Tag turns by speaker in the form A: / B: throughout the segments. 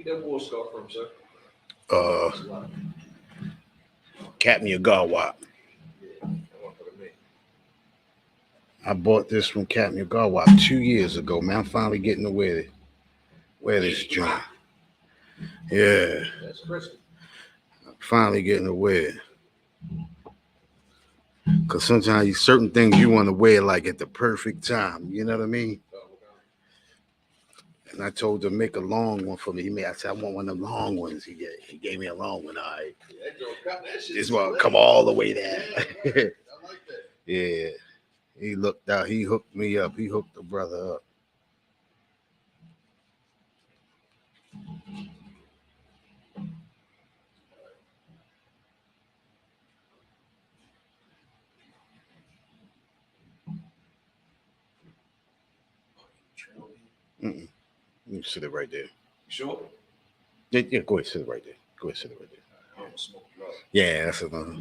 A: That war scar from, sir?
B: Captain Yagawa. I bought this from Captain Yagawa 2 years ago, man. I'm finally getting to wear this joint. Yeah.
A: That's crisp.
B: I'm finally getting to wear it. Because sometimes certain things you want to wear like at the perfect time. You know what I mean? And I told him to make a long one for me. I said, I want one of them long ones. He gave me a long one. All right. This one come all the way there.
A: I like that.
B: Yeah. He looked out. He hooked me up. He hooked the brother up. Mm-mm. You sit it right there.
A: You sure?
B: Yeah, go ahead, sit it right there.
A: I'm gonna smoke you up.
B: Yeah, that's another.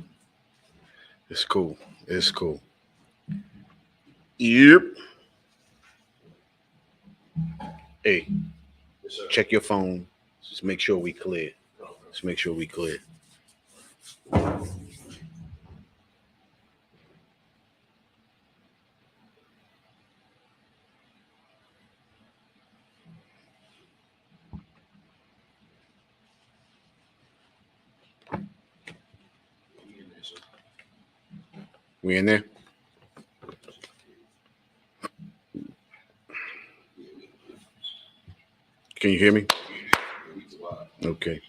B: It's cool. It's cool. Yep. Hey,
A: Yes, sir.
B: check your phone. Just make sure we clear. Just make sure we clear. We in there? Can you hear me? Okay.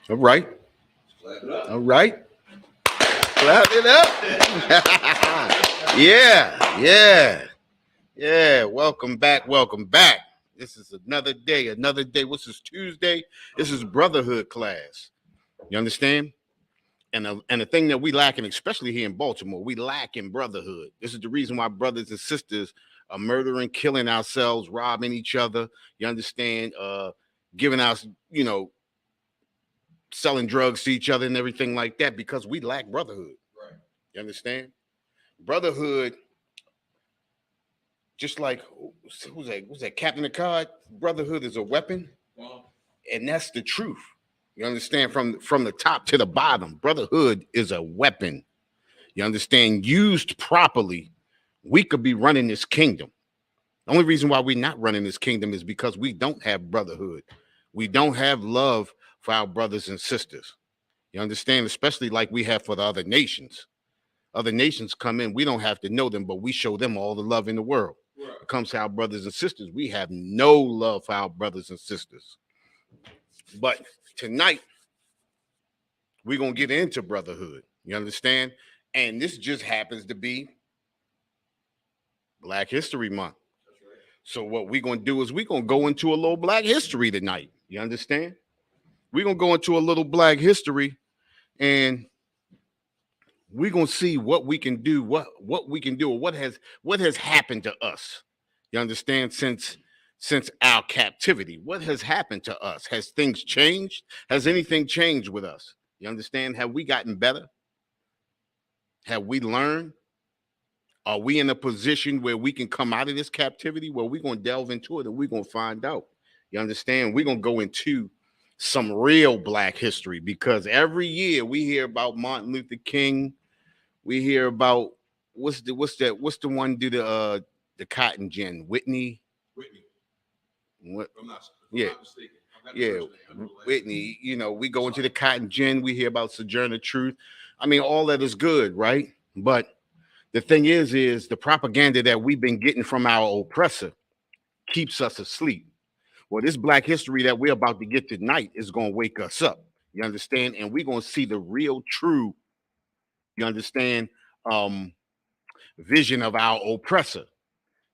B: All right.
A: Clap it up.
B: All right. Clap it up. Yeah. Welcome back. This is another day. What's this, Tuesday? This is Brotherhood class. You understand? And the thing that we lacking, especially here in Baltimore, we lack in brotherhood. This is the reason why brothers and sisters are murdering, killing ourselves, robbing each other. You understand? Giving us, selling drugs to each other and everything like that, because we lack brotherhood.
A: Right.
B: You understand? Brotherhood, just like who's that? Captain of Card. Brotherhood is a weapon, and that's the truth. You understand? From the top to the bottom, brotherhood is a weapon. You understand? Used properly, we could be running this kingdom. The only reason why we're not running this kingdom is because we don't have brotherhood. We don't have love for our brothers and sisters. You understand? Especially like we have for the other nations. Other nations come in, we don't have to know them, but we show them all the love in the world. it comes to our brothers and sisters, we have no love for our brothers and sisters. But tonight, we're going to get into brotherhood. You understand? And this just happens to be Black History Month. So what we're going to do is we're going to go into a little Black history tonight. You understand? We're going to go into a little Black history, and we're going to see what we can do, what we can do, or what has happened to us. You understand? Since our captivity, what has happened to us? Has things changed? Has anything changed with us? You understand? Have we gotten better? Have we learned? Are we in a position where we can come out of this captivity? Well, we're going to delve into it and we're going to find out. You understand? We're going to go into some real Black history, because every year we hear about Martin Luther King. We hear about what's the one do the cotton gin? Whitney. What? I'm not mistaken. Whitney. You know, we go into the cotton gin. We hear about Sojourner Truth. I mean, all that is good, right? But the thing is the propaganda that we've been getting from our oppressor keeps us asleep. Well, this Black history that we're about to get tonight is going to wake us up. You understand? And we're going to see the real, true, you understand, vision of our oppressor.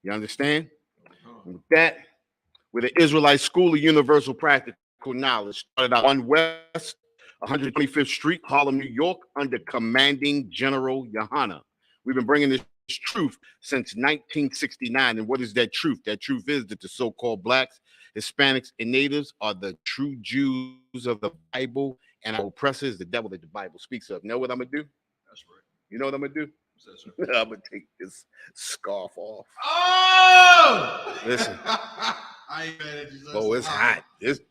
B: You understand? With that, with the Israelite School of Universal Practical Knowledge, started out on West 125th Street, Harlem, New York, under Commanding General Yohana. We've been bringing this truth since 1969. And what is that truth? That truth is that the so-called Blacks, Hispanics, and Natives are the true Jews of the Bible, and our oppressor is the devil that the Bible speaks of. Know what I'm going to do?
A: That's right.
B: You know what I'm going to do? I'm going to take this scarf off.
A: Oh!
B: Listen.
A: I ain't mad at you.
B: Oh, it's hot. This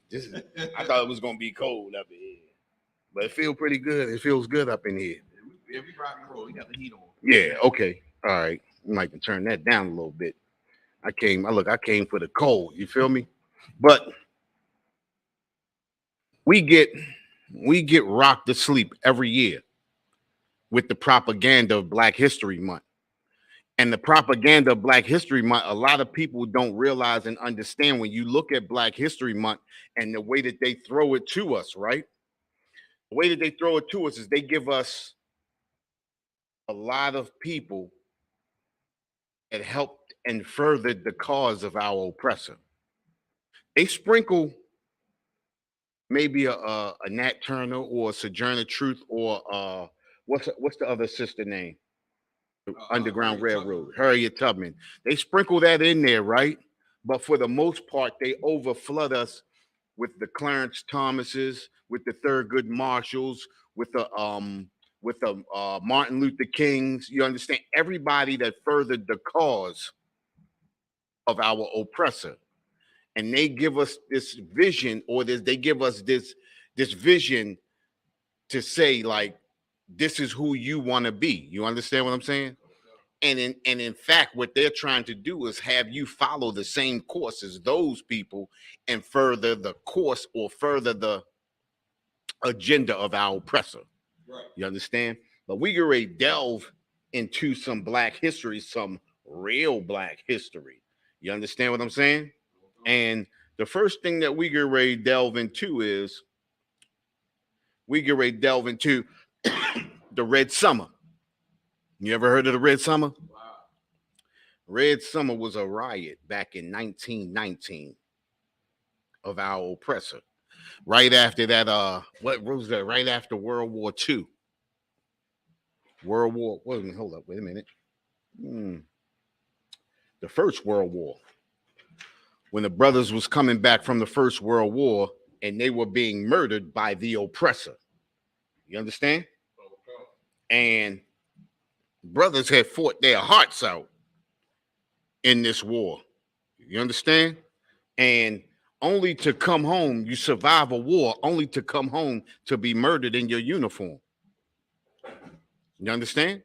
B: I thought it was going to be cold up in here. But it feels pretty good. It feels good up in here.
A: Yeah, we rock and roll. We got the heat on.
B: Yeah, okay. All right. You might can turn that down a little bit. I came for the cold. You feel me? But we get rocked to sleep every year with the propaganda of Black History Month. And the propaganda of Black History Month, a lot of people don't realize and understand when you look at Black History Month and the way that they throw it to us, right? The way that they throw it to us is they give us a lot of people that helped and furthered the cause of our oppressor. They sprinkle maybe a Nat Turner or a Sojourner Truth or what's the other sister name? Underground Railroad, Harriet Tubman. They sprinkle that in there, right? But for the most part, they overflood us with the Clarence Thomases, with the Thurgood Marshalls, with the Martin Luther Kings. You understand? Everybody that furthered the cause of our oppressor. And they give us this vision, or they give us this vision to say, like, this is who you want to be. You understand what I'm saying? And in fact, what they're trying to do is have you follow the same course as those people and further the course or further the agenda of our oppressor. Right. You understand? But we can really delve into some Black history, some real Black history. You understand what I'm saying? And the first thing that we get ready to delve into is the Red Summer. You ever heard of the Red Summer? Wow. Red Summer was a riot back in 1919 of our oppressor. Right after that, what was that? Right after World War II. Hold up, wait a minute. The First World War. When the brothers was coming back from the First World War and they were being murdered by the oppressor. You understand? And brothers had fought their hearts out in this war. You understand? And only to come home, you survive a war, only to come home to be murdered in your uniform. You understand?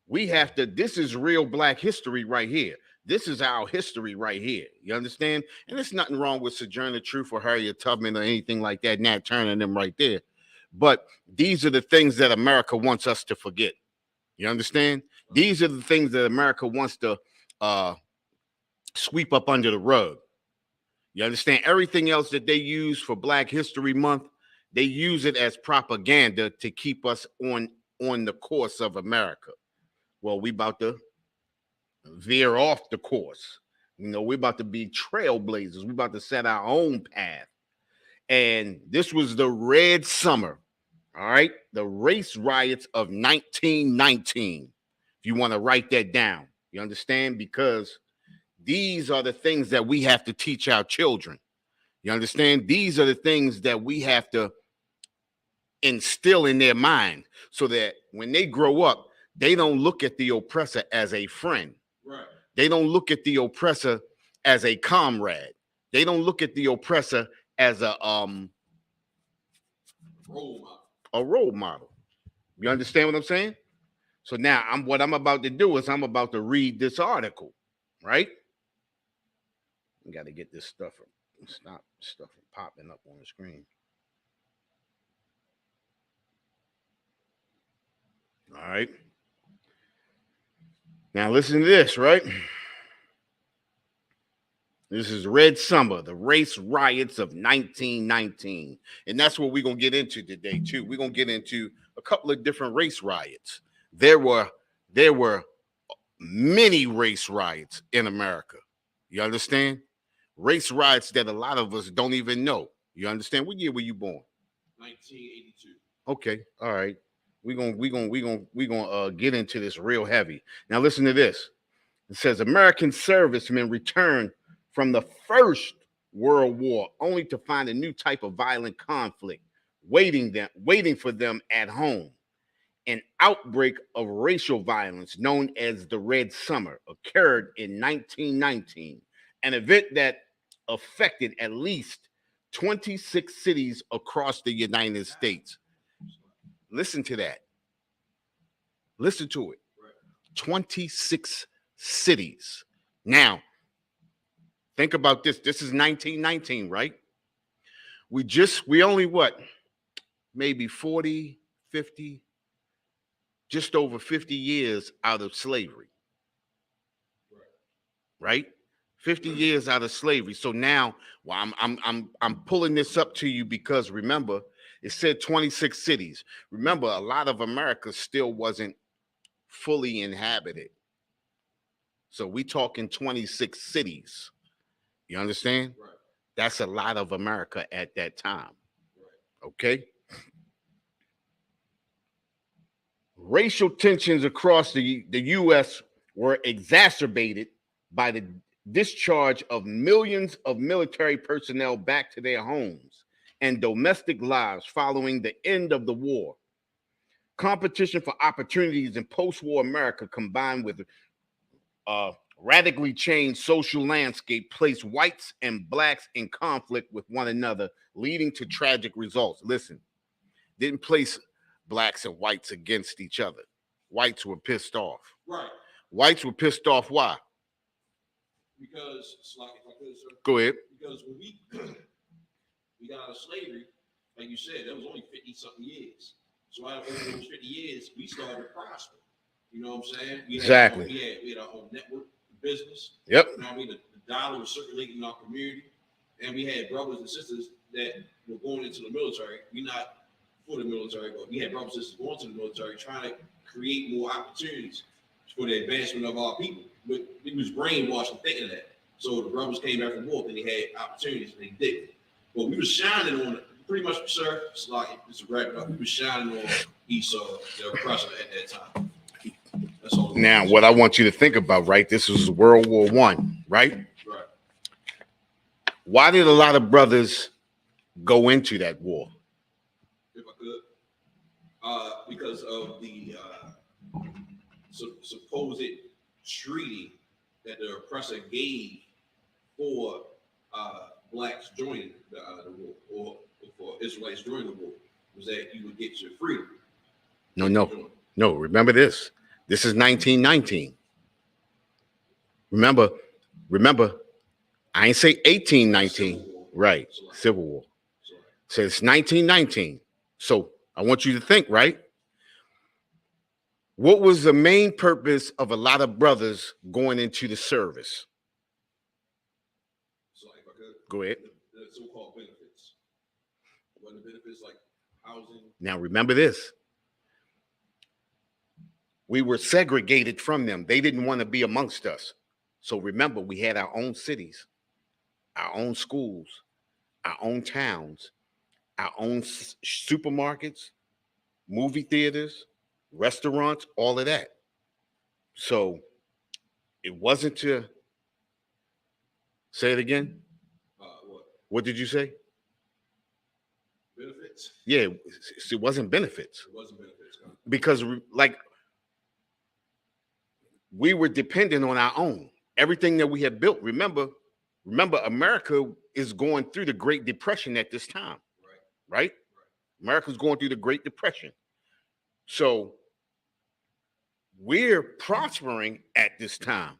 B: This is real Black history right here. This is our history right here. You understand? And there's nothing wrong with Sojourner Truth or Harriet Tubman or anything like that, Nat Turner and them right there. But these are the things that America wants us to forget. You understand? These are the things that America wants to sweep up under the rug. You understand? Everything else that they use for Black History Month, they use it as propaganda to keep us on the course of America. Well, we about to veer off the course. You know, we're about to be trailblazers. We're about to set our own path. And this was the Red Summer, all right? The race riots of 1919. If you want to write that down, you understand? Because these are the things that we have to teach our children. You understand? These are the things that we have to instill in their mind so that when they grow up, they don't look at the oppressor as a friend.
A: Right.
B: They don't look at the oppressor as a comrade. They don't look at the oppressor as a role model. You understand what I'm saying? So now what I'm about to do is I'm about to read this article, right? You got to get this stuff stop stuff from popping up on the screen. All right. Now listen to this, right? This is Red Summer, the race riots of 1919. And that's what we're going to get into today, too. We're going to get into a couple of different race riots. There were many race riots in America. You understand? Race riots that a lot of us don't even know. You understand? What year were you born?
A: 1982.
B: Okay. All right. We're gonna get into this real heavy. Now listen to this. It says American servicemen return from the First World War only to find a new type of violent conflict waiting for them at home. An outbreak of racial violence known as the Red Summer occurred in 1919, an event that affected at least 26 cities across the United States. Listen to that. Listen to it. 26 cities. Now, think about this. This is 1919, right? We only what? Maybe 40, 50, just over 50 years out of slavery. Right? 50 years out of slavery. So now, well, I'm pulling this up to you because remember, it said 26 cities. Remember, a lot of America still wasn't fully inhabited. So we talking 26 cities. You understand?
A: Right.
B: That's a lot of America at that time. Right. Okay. Racial tensions across the U.S. were exacerbated by the discharge of millions of military personnel back to their homes and domestic lives following the end of the war. Competition for opportunities in post-war America combined with radically changed social landscape placed whites and blacks in conflict with one another, leading to tragic results. Listen, didn't place blacks and whites against each other. Whites were pissed off.
A: Right.
B: Whites were pissed off. Why?
A: Because, if I could, sir.
B: Go ahead.
A: Because when we got out of slavery, like you said, that was only 50-something years. So out of over those 50 years, we started to prosper. You know what I'm saying? We had our own network business.
B: Yep.
A: You know what I mean? The dollar was circulating in our community. And we had brothers and sisters that were going into the military. We're not for the military, but we had brothers and sisters going to the military trying to create more opportunities for the advancement of our people. But it was brainwashed and thinking that. So the brothers came back from war and they had opportunities and they did it. But we were shining on it. Pretty much, sir, it's like it's a wrap it up. We were shining on Esau, the oppressor at that time. That's all.
B: Now, what I want you to think about, right? This was World War I, right?
A: Right.
B: Why did a lot of brothers go into that war?
A: If I could, because of the supposed treaty that the oppressor gave for blacks joining the war, or for Israelites joining the war, was that you would get your freedom. No.
B: Remember this. This is 1919. Remember. I ain't say 1819. Right. Civil War. So it's 1919. So I want you to think, right? What was the main purpose of a lot of brothers going into the service?
A: So if I could,
B: Go ahead.
A: the so-called benefits. What the benefits like housing?
B: Now remember this. We were segregated from them. They didn't want to be amongst us. So remember, we had our own cities, our own schools, our own towns, our own supermarkets, movie theaters, restaurants, all of that. So it wasn't to say it again. What did you say?
A: Benefits?
B: Yeah, it wasn't benefits.
A: It wasn't benefits.
B: Because like we were dependent on our own. Everything that we had built. Remember, America is going through the Great Depression at this time. Right? America's going through the Great Depression. So we're prospering at this time.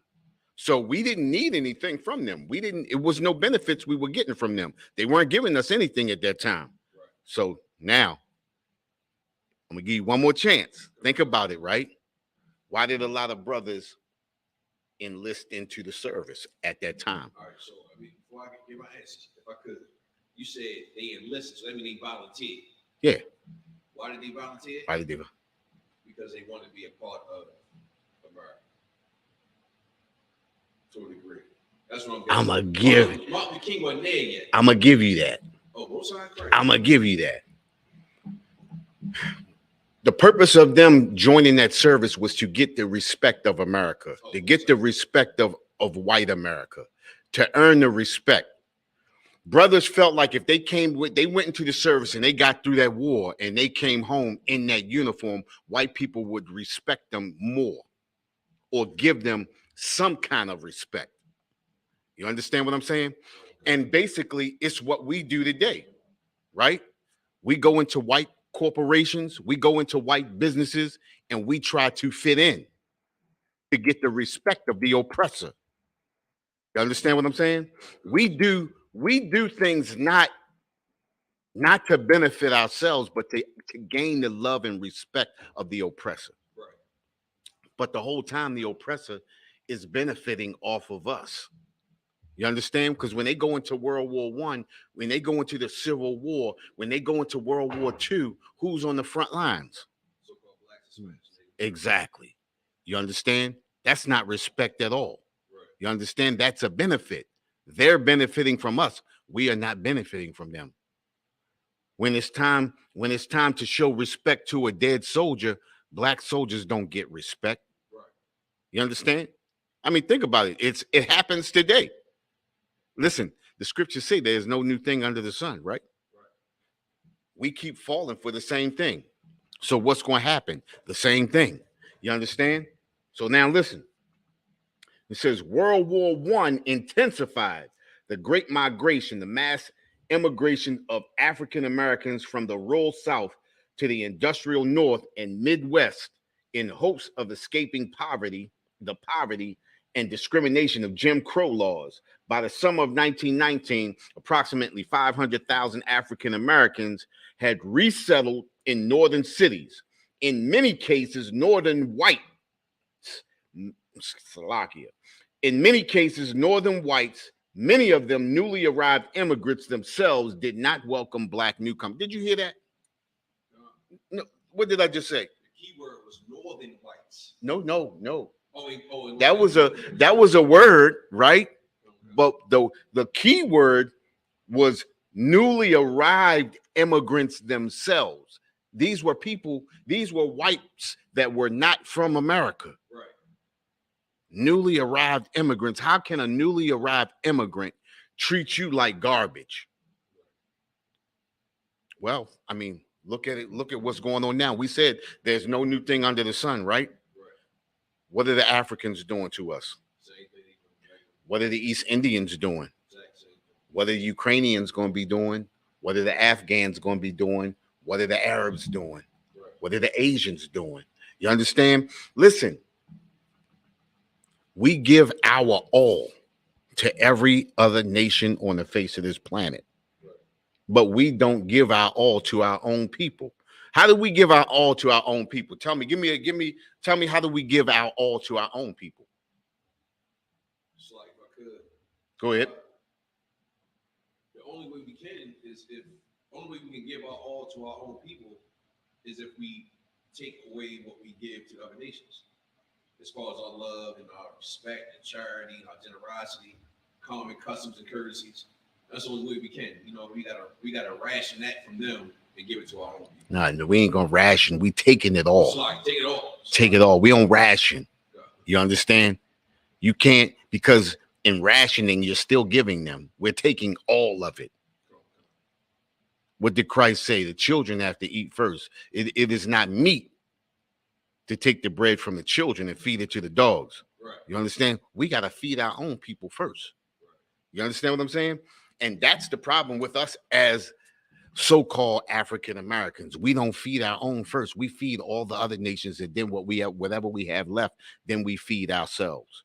B: So we didn't need anything from them. It was no benefits we were getting from them. They weren't giving us anything at that time. Right. So now I'm gonna give you one more chance. Think about it, right? Why did a lot of brothers enlist into the service at that time?
A: All right, so I mean, before I give my answers, if I could, you said they enlisted, so that means they volunteered.
B: Yeah.
A: Why did they volunteer?
B: Because
A: they want to be a part of America. To a degree. That's what
B: I'm gonna give.
A: Martin Luther King wasn't there yet.
B: I'm gonna give you that.
A: Oh, both sides.
B: I'm gonna give you that. The purpose of them joining that service was to get the respect of America, to get the respect of white America, to earn the respect. Brothers felt like if they went into the service and they got through that war and they came home in that uniform, white people would respect them more or give them some kind of respect. You understand what I'm saying? And basically, it's what we do today, right? We go into white corporations, we go into white businesses, and we try to fit in to get the respect of the oppressor. You understand what I'm saying? We do things not to benefit ourselves, but to gain the love and respect of the oppressor. Right. But the whole time the oppressor is benefiting off of us. You understand? Because when they go into World War I, when they go into the Civil War, when they go into World War II, who's on the front lines?
A: So-called blacks and Spanish.
B: Exactly. You understand? That's not respect at all. Right. You understand? That's a benefit. They're benefiting from us. We are not benefiting from them. When it's time to show respect to a dead soldier, black soldiers don't get respect. Right. You understand? I mean, think about it. It happens today. Listen, the scriptures say there's no new thing under the sun, right? We keep falling for the same thing. So what's going to happen? The same thing. You understand? So now listen. It says World War I intensified the Great Migration, the mass immigration of African Americans from the rural South to the industrial North and Midwest in hopes of escaping the poverty and discrimination of Jim Crow laws. By the summer of 1919, approximately 500,000 African Americans had resettled in northern cities. In many cases, northern whites, many of them newly arrived immigrants themselves, did not welcome black newcomers. Did you hear that? No. What did I just say?
A: The key word was northern whites.
B: No.
A: Oh,
B: that was a word, right? But the key word was newly arrived immigrants themselves. These were whites that were not from America. Right. Newly arrived immigrants. How can a newly arrived immigrant treat you like garbage? Well, I mean, look at it. Look at what's going on now. We said there's no new thing under the sun, right? What are the Africans doing to us? What are the East Indians doing? What are the Ukrainians going to be doing? What are the Afghans going to be doing? What are the Arabs doing? What are the Asians doing? You understand? Listen, we give our all to every other nation on the face of this planet, but we don't give our all to our own people. How do we give our all to our own people? Tell me, tell me, how do we give our all to our own people?
A: Just like if I could.
B: Go ahead.
A: The only way we can is if only way we can give our all to our own people is if we take away what we give to other nations. As far as our love and our respect and charity and our generosity, common customs and courtesies. That's the only way we can. You know, we gotta ration that from them and give it to our own people.
B: No, we ain't gonna ration. We taking it all.
A: Like, take it all.
B: Take it all. We don't ration. You understand? You can't, because in rationing, you're still giving them. We're taking all of it. What did Christ say? The children have to eat first. It is not meat to take the bread from the children and feed it to the dogs.
A: Right.
B: You understand? We got to feed our own people first. You understand what I'm saying? And that's the problem with us as so-called African Americans. We don't feed our own first. We feed all the other nations, and then whatever we have left, then we feed ourselves.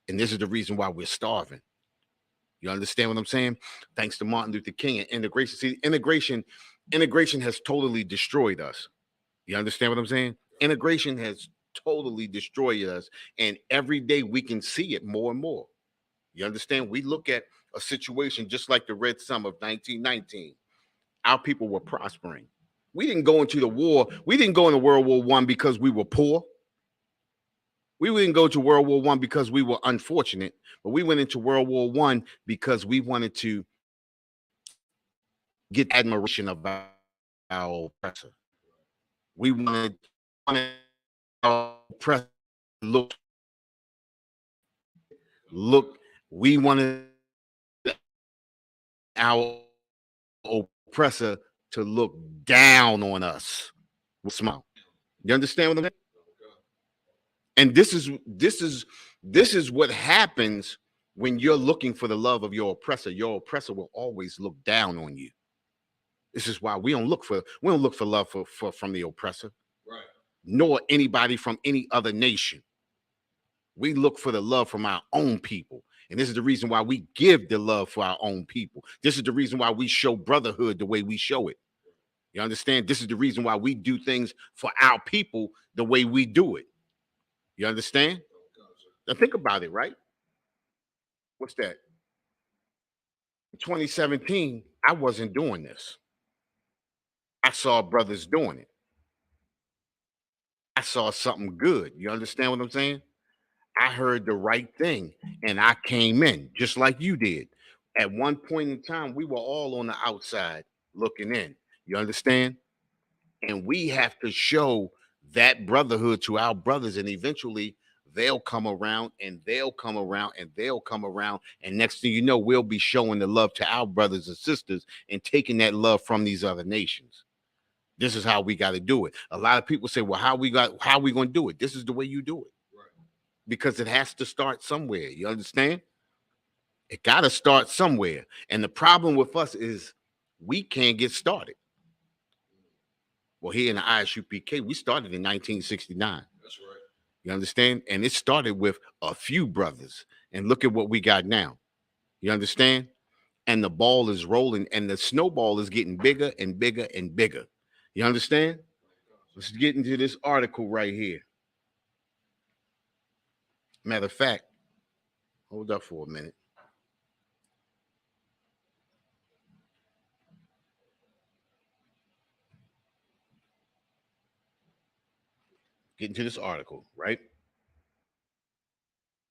B: And this is the reason why we're starving. You understand what I'm saying? Thanks to Martin Luther King and integration. See, integration has totally destroyed us. You understand what I'm saying? Integration has totally destroyed us, and every day we can see it more and more. You understand? We look at a situation just like the Red Summer of 1919. Our people were prospering. We didn't go into the war. We didn't go into World War I because we were poor. We didn't go to World War I because we were unfortunate, but we went into World War I because we wanted to get admiration of our oppressor. We wanted our oppressor to look. We wanted our oppressor to look down on us with a smile. You understand what I'm saying? And this is what happens when you're looking for the love of your oppressor. Your oppressor will always look down on you. This is why we don't look for love from the oppressor,
A: right?
B: Nor anybody from any other nation. We look for the love from our own people. And this is the reason why we give the love for our own people. This is the reason why we show brotherhood the way we show it. You understand? This is the reason why we do things for our people the way we do it. You understand? Now think about it, right? What's that? In 2017, I wasn't doing this. I saw brothers doing it. I saw something good. You understand what I'm saying? I heard the right thing and I came in just like you did. At one point in time, we were all on the outside looking in. You understand? And we have to show that brotherhood to our brothers, and eventually they'll come around and they'll come around and they'll come around. And next thing you know, we'll be showing the love to our brothers and sisters and taking that love from these other nations. This is how we got to do it. A lot of people say, well, how we going to do it? This is the way you do it. Because it has to start somewhere. You understand? It got to start somewhere. And the problem with us is we can't get started. Well, here in the Isupk, we started in 1969.
A: That's right.
B: You understand? And it started with a few brothers. And look at what we got now. You understand? And the ball is rolling and the snowball is getting bigger and bigger and bigger. You understand? Let's get into this article right here. Matter of fact, hold up for a minute. Get into this article, right?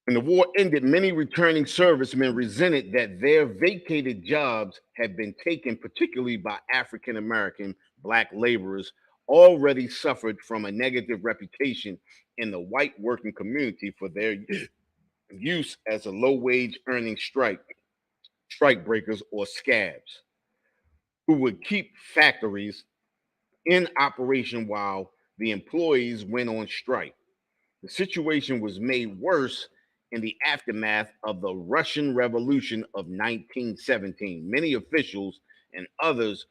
B: When the war ended, many returning servicemen resented that their vacated jobs had been taken, particularly by African American Black laborers already suffered from a negative reputation in the white working community for their use as a low-wage earning strike breakers or scabs, who would keep factories in operation while the employees went on strike. The situation was made worse in the aftermath of the Russian Revolution of 1917. Many officials and others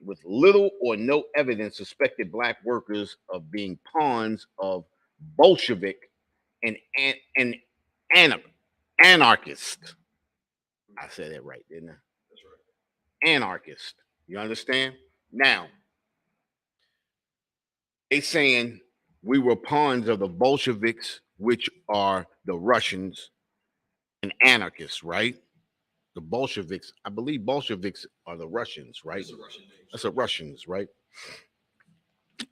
B: with little or no evidence suspected Black workers of being pawns of Bolshevik and anarchist. I said that right, didn't I?
A: That's right.
B: Anarchist. You understand? Now, They saying we were pawns of the Bolsheviks, which are the Russians and anarchists, right? The Bolsheviks, I believe Bolsheviks are the Russians, right?
A: That's a Russian name.
B: That's the Russians, right?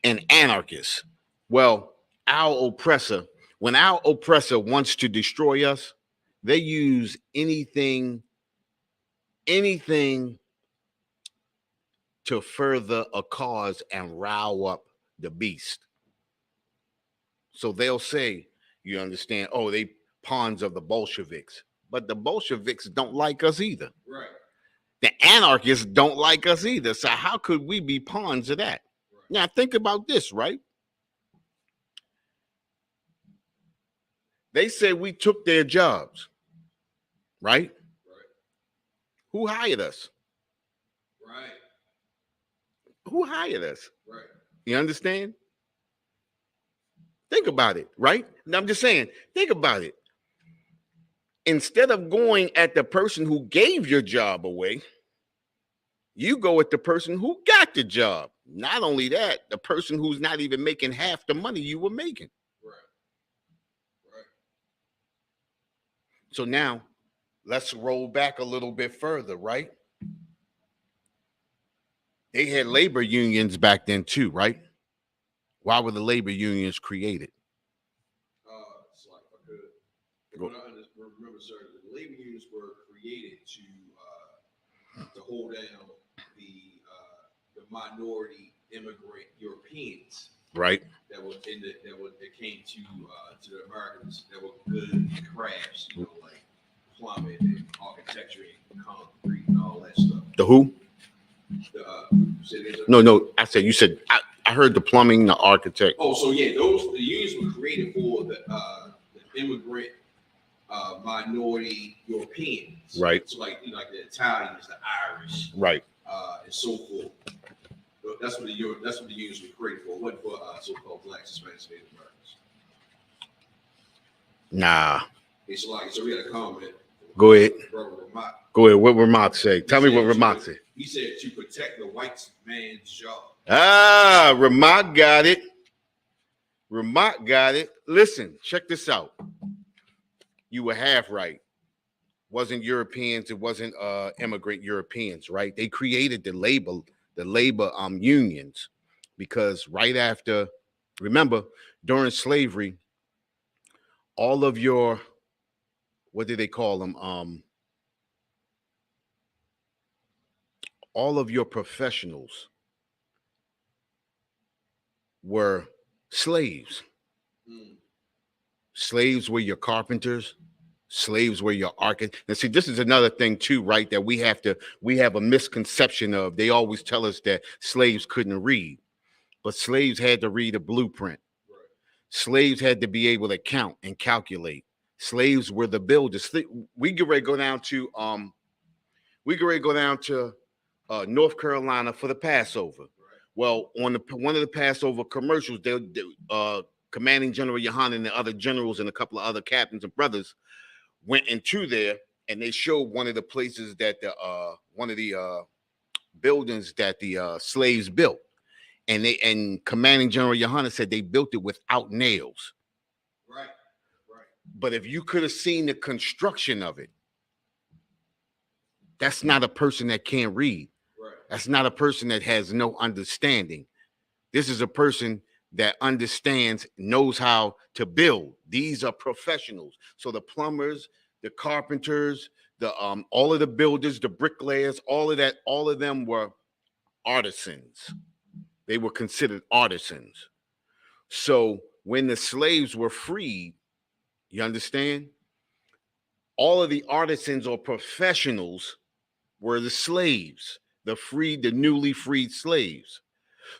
B: And anarchists. Well, our oppressor, when our oppressor wants to destroy us, they use anything to further a cause and rile up the beast. So they'll say, you understand, oh, they pawns of the Bolsheviks. But the Bolsheviks don't like us either.
A: Right.
B: The anarchists don't like us either. So how could we be pawns of that? Right. Now think about this, right? They said we took their jobs, right? Right. Who hired us?
A: Right.
B: Who hired us?
A: Right.
B: You understand? Think about it, right? Now I'm just saying, think about it. Instead of going at the person who gave your job away, you go at the person who got the job. Not only that, the person who's not even making half the money you were making.
A: Right. Right.
B: So now let's roll back a little bit further, right? They had labor unions back then too, right? Why were the labor unions created?
A: So if I could, remember, sir, the labor unions were created to hold down the minority immigrant Europeans,
B: right?
A: That came to the Americans that were good at crafts, like plumbing and architecture and concrete and all that stuff.
B: The who? No. I said you said I heard the plumbing, the architect.
A: Oh, so yeah, the unions were created for the immigrant minority Europeans,
B: right?
A: So like the Italians, the Irish,
B: right,
A: and so forth. That's what the unions were created for. It wasn't for so-called blacks, Hispanics, Native Americans.
B: Nah.
A: So we had a comment.
B: Go ahead.
A: Ramak.
B: Go ahead. What Ramak say? Tell me what Ramak said.
A: He said to protect the white man's job.
B: Ah, Ramak got it. Ramak got it. Listen, check this out. You were half right. Wasn't Europeans, it wasn't immigrant Europeans, right? They created the labor unions because right after, remember, during slavery, all of your, what do they call them? All of your professionals were slaves. Slaves were your carpenters. Slaves were your architects. And see, this is another thing too, right? That we have a misconception of. They always tell us that slaves couldn't read, but slaves had to read a blueprint. Right. Slaves had to be able to count and calculate. Slaves were the builders. We get ready to go down to North Carolina for the Passover. Right. Well, on one of the Passover commercials, Commanding General Yohanan and the other generals and a couple of other captains and brothers went into there, and they showed one of the places that one of the buildings that the slaves built, and Commanding General Yohanan said they built it without nails. Right. But if you could have seen the construction of it, that's not a person that can't read. Right. That's not a person that has no understanding. This is a person that understands, knows how to build. These are professionals. So the plumbers, the carpenters, the all of the builders, the bricklayers, all of them were artisans. They were considered artisans. So when the slaves were freed, you understand? All of the artisans or professionals were the slaves, the newly freed slaves.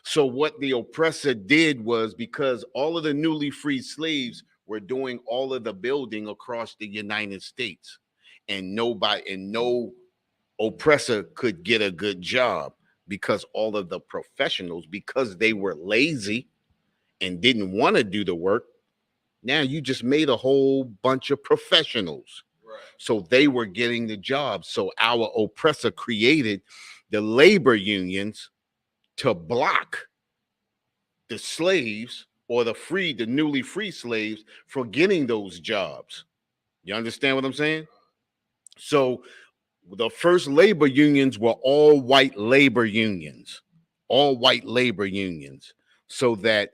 B: So what the oppressor did was, because all of the newly freed slaves were doing all of the building across the United States, and no oppressor could get a good job because all of the professionals, because they were lazy and didn't want to do the work, now you just made a whole bunch of professionals. Right. So they were getting the job. So our oppressor created the labor unions to block the slaves or the newly free slaves from getting those jobs. You understand what I'm saying? So the first labor unions were all white labor unions, so that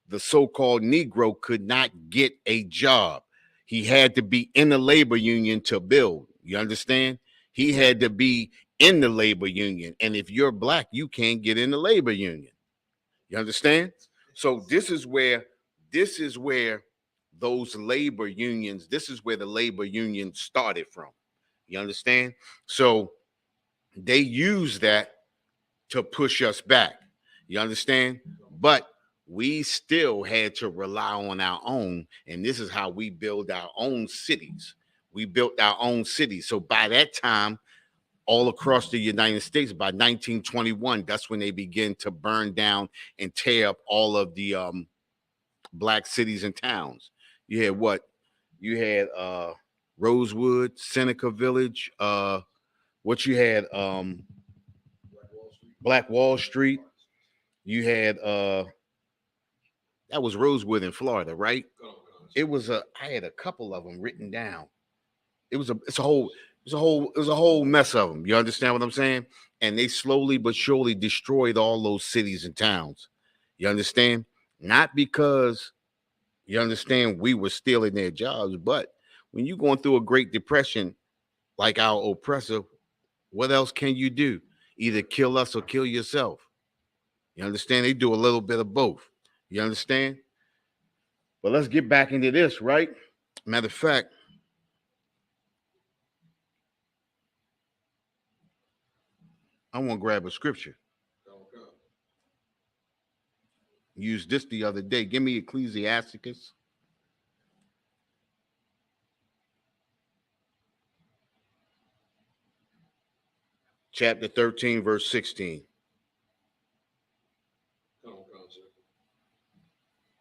B: the so-called Negro could not get a job. He had to be in the labor union to build. You understand? He had to be in the labor union. And if you're black, you can't get in the labor union. You understand? So this is where those labor unions, this is where the labor union started from. You understand? So they use that to push us back. You understand? But we still had to rely on our own. And this is how we build our own cities. We built our own cities. So by that time, all across the United States, by 1921, that's when they begin to burn down and tear up all of the black cities and towns. You had what? You had Rosewood, Seneca Village, what you had Black Wall Street. You had that was Rosewood in Florida, right? It was I had a couple of them written down. It's a whole mess of them. You understand what I'm saying? And they slowly but surely destroyed all those cities and towns. You understand? Not because you understand we were stealing their jobs, but when you're going through a Great Depression like our oppressor, what else can you do? Either kill us or kill yourself. You understand? They do a little bit of both. You understand? But let's get back into this, right? Matter of fact, I want to grab a scripture. Used this the other day. Give me Ecclesiasticus. Chapter 13, verse 16.
A: Come on, sir.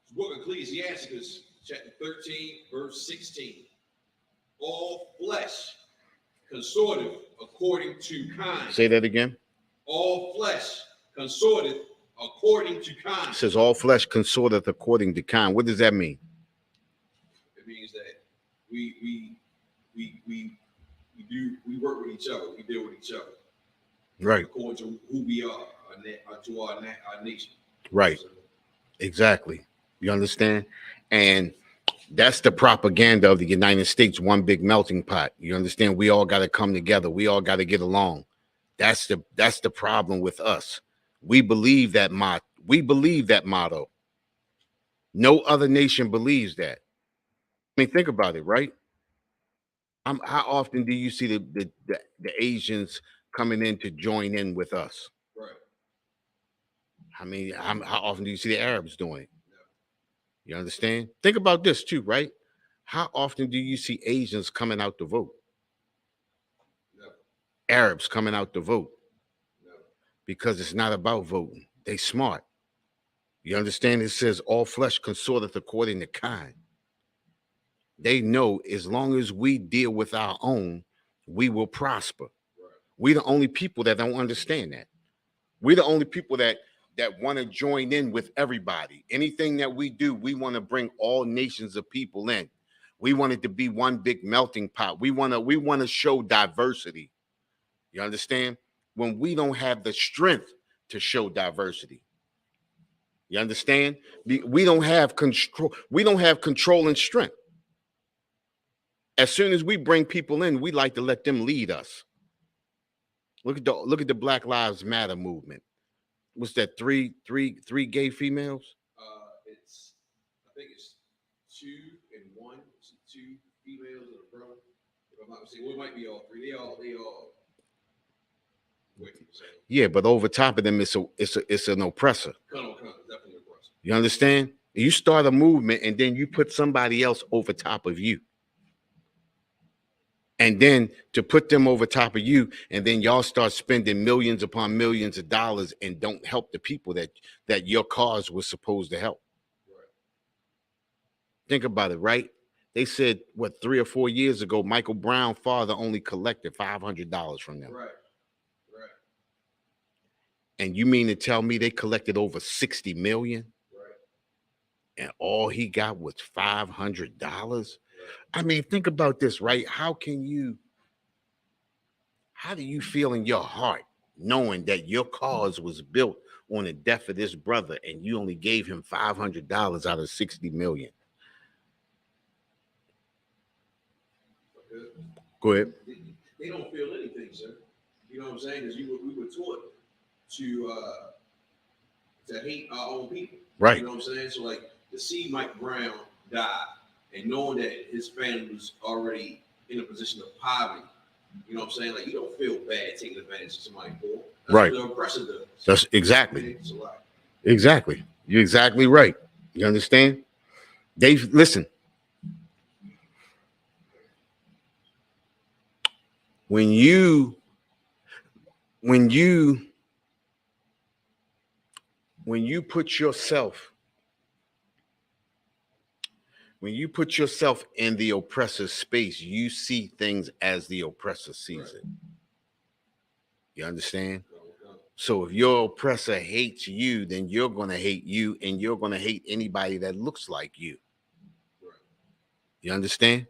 A: The book of Ecclesiasticus, chapter 13, verse 16. All flesh consorteth according to kind.
B: Say that again.
A: All flesh consorteth according to kind.
B: It says all flesh consorteth according to kind. What does that mean?
A: It means that we work with each other. We deal with each other.
B: Right.
A: According to who we are, to our nation.
B: Right. So, exactly. You understand? And that's the propaganda of the United States, one big melting pot. You understand? We all got to come together. We all got to get along. That's the problem with us. We believe that motto. No other nation believes that. I mean, think about it, right? How often do you see the Asians coming in to join in with us?
A: Right.
B: I mean, how often do you see the Arabs doing it? You understand? Think about this too, right? How often do you see Asians coming out to vote?
A: No.
B: Arabs coming out to vote?
A: No.
B: Because it's not about voting. They smart. You understand? It says all flesh consorteth according to kind. They know as long as we deal with our own, we will prosper. Right. We're the only people that don't understand that. We're the only people that want to join in with everybody. Anything that we do, we want to bring all nations of people in. We want it to be one big melting pot. We want to show diversity. You understand? When we don't have the strength to show diversity. You understand? We don't have control. We don't have control and strength. As soon as we bring people in, we like to let them lead us. Look at the Black Lives Matter movement. What's that? Three gay females?
A: I think it's 2 and 1. It's 2 females and a brother. If I'm not mistaken, well, it might be all 3. They all.
B: Yeah, but over top of them, it's an oppressor.
A: Definitely an oppressor.
B: You understand? You start a movement and then you put somebody else over top of you. And then to put them over top of you, and then y'all start spending millions upon millions of dollars and don't help the people that your cause was supposed to help. Right. Think about it, right? They said, 3 or 4 years ago, Michael Brown's father only collected $500 from them.
A: Right.
B: And you mean to tell me they collected over 60 million?
A: Right.
B: and all he got was $500. I mean, think about this, right? How do you feel in your heart knowing that your cause was built on the death of this brother and you only gave him $500 out of 60 million? Go ahead.
A: They don't feel anything, sir. You know what I'm saying? Because we were taught to hate our own people.
B: Right.
A: You know what I'm saying? So like to see Mike Brown die and knowing that his family was already in a position of poverty, you know what I'm saying? Like you don't feel bad taking advantage of somebody poor. That's
B: right.
A: What the oppressor does.
B: That's exactly. Exactly. You're exactly right. You understand? Dave, listen. When you put yourself in the oppressor's space, you see things as the oppressor sees it. You understand? So if your oppressor hates you, then you're going to hate you, and you're going to hate anybody that looks like you. You understand?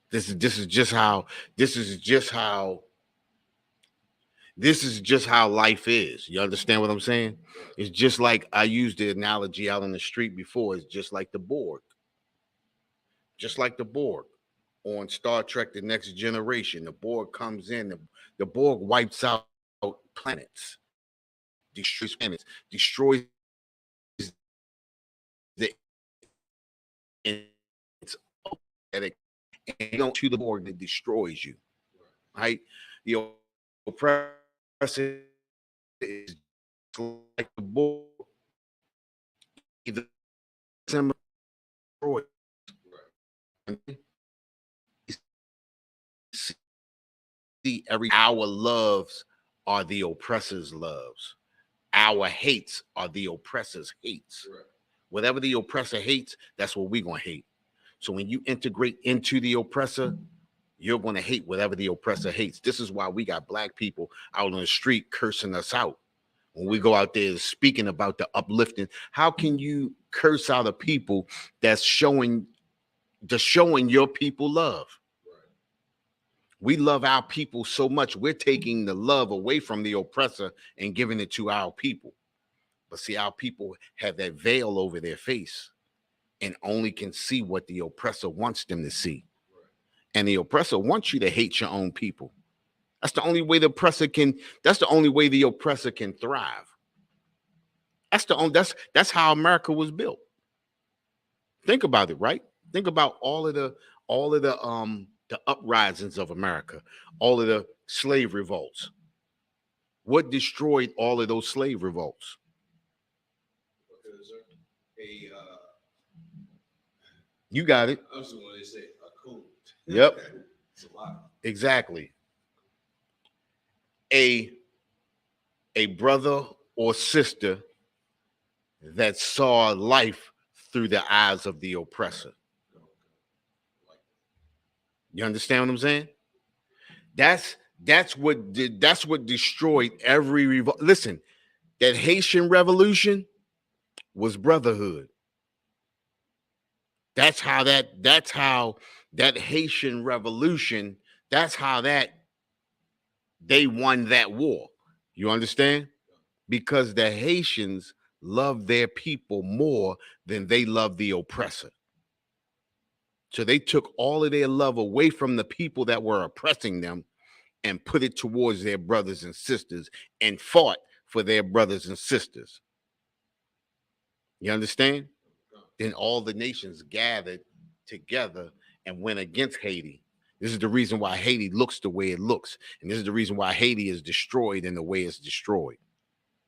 B: This is just how life is. You understand what I'm saying? It's just like I used the analogy out on the street before. It's just like the Borg. Just like the Borg on Star Trek: The Next Generation. The Borg comes in, the Borg wipes out planets, destroys the and you don't to the Borg that destroys you. Right? The oppressor is like the Borg. Either destroy. See, our loves are the oppressor's loves. Our hates are the oppressor's hates. Right. Whatever the oppressor hates, that's what we're going to hate. So when you integrate into the oppressor, you're going to hate whatever the oppressor hates. This is why we got black people out on the street cursing us out. When we go out there speaking about the uplifting, how can you curse out a people that's showing your people love? We love our people so much, we're taking the love away from the oppressor and giving it to our people. But see, our people have that veil over their face and only can see what the oppressor wants them to see. And the oppressor wants you to hate your own people. That's the only way the oppressor can thrive. That's how America was built. Think about it, right? Think about all of the uprisings of America, all of the slave revolts. What destroyed all of those slave revolts? You got it.
A: I was the one that said a code.
B: Yep.
A: It's a lot.
B: Exactly. A brother or sister that saw life through the eyes of the oppressor. You understand what I'm saying? That's what destroyed every revolt. Listen, that Haitian revolution was brotherhood. That's how that Haitian revolution, that's how that they won that war. You understand? Because the Haitians love their people more than they love the oppressor. So they took all of their love away from the people that were oppressing them and put it towards their brothers and sisters and fought for their brothers and sisters. You understand? Then all the nations gathered together and went against Haiti. This is the reason why Haiti looks the way it looks. And this is the reason why Haiti is destroyed in the way it's destroyed.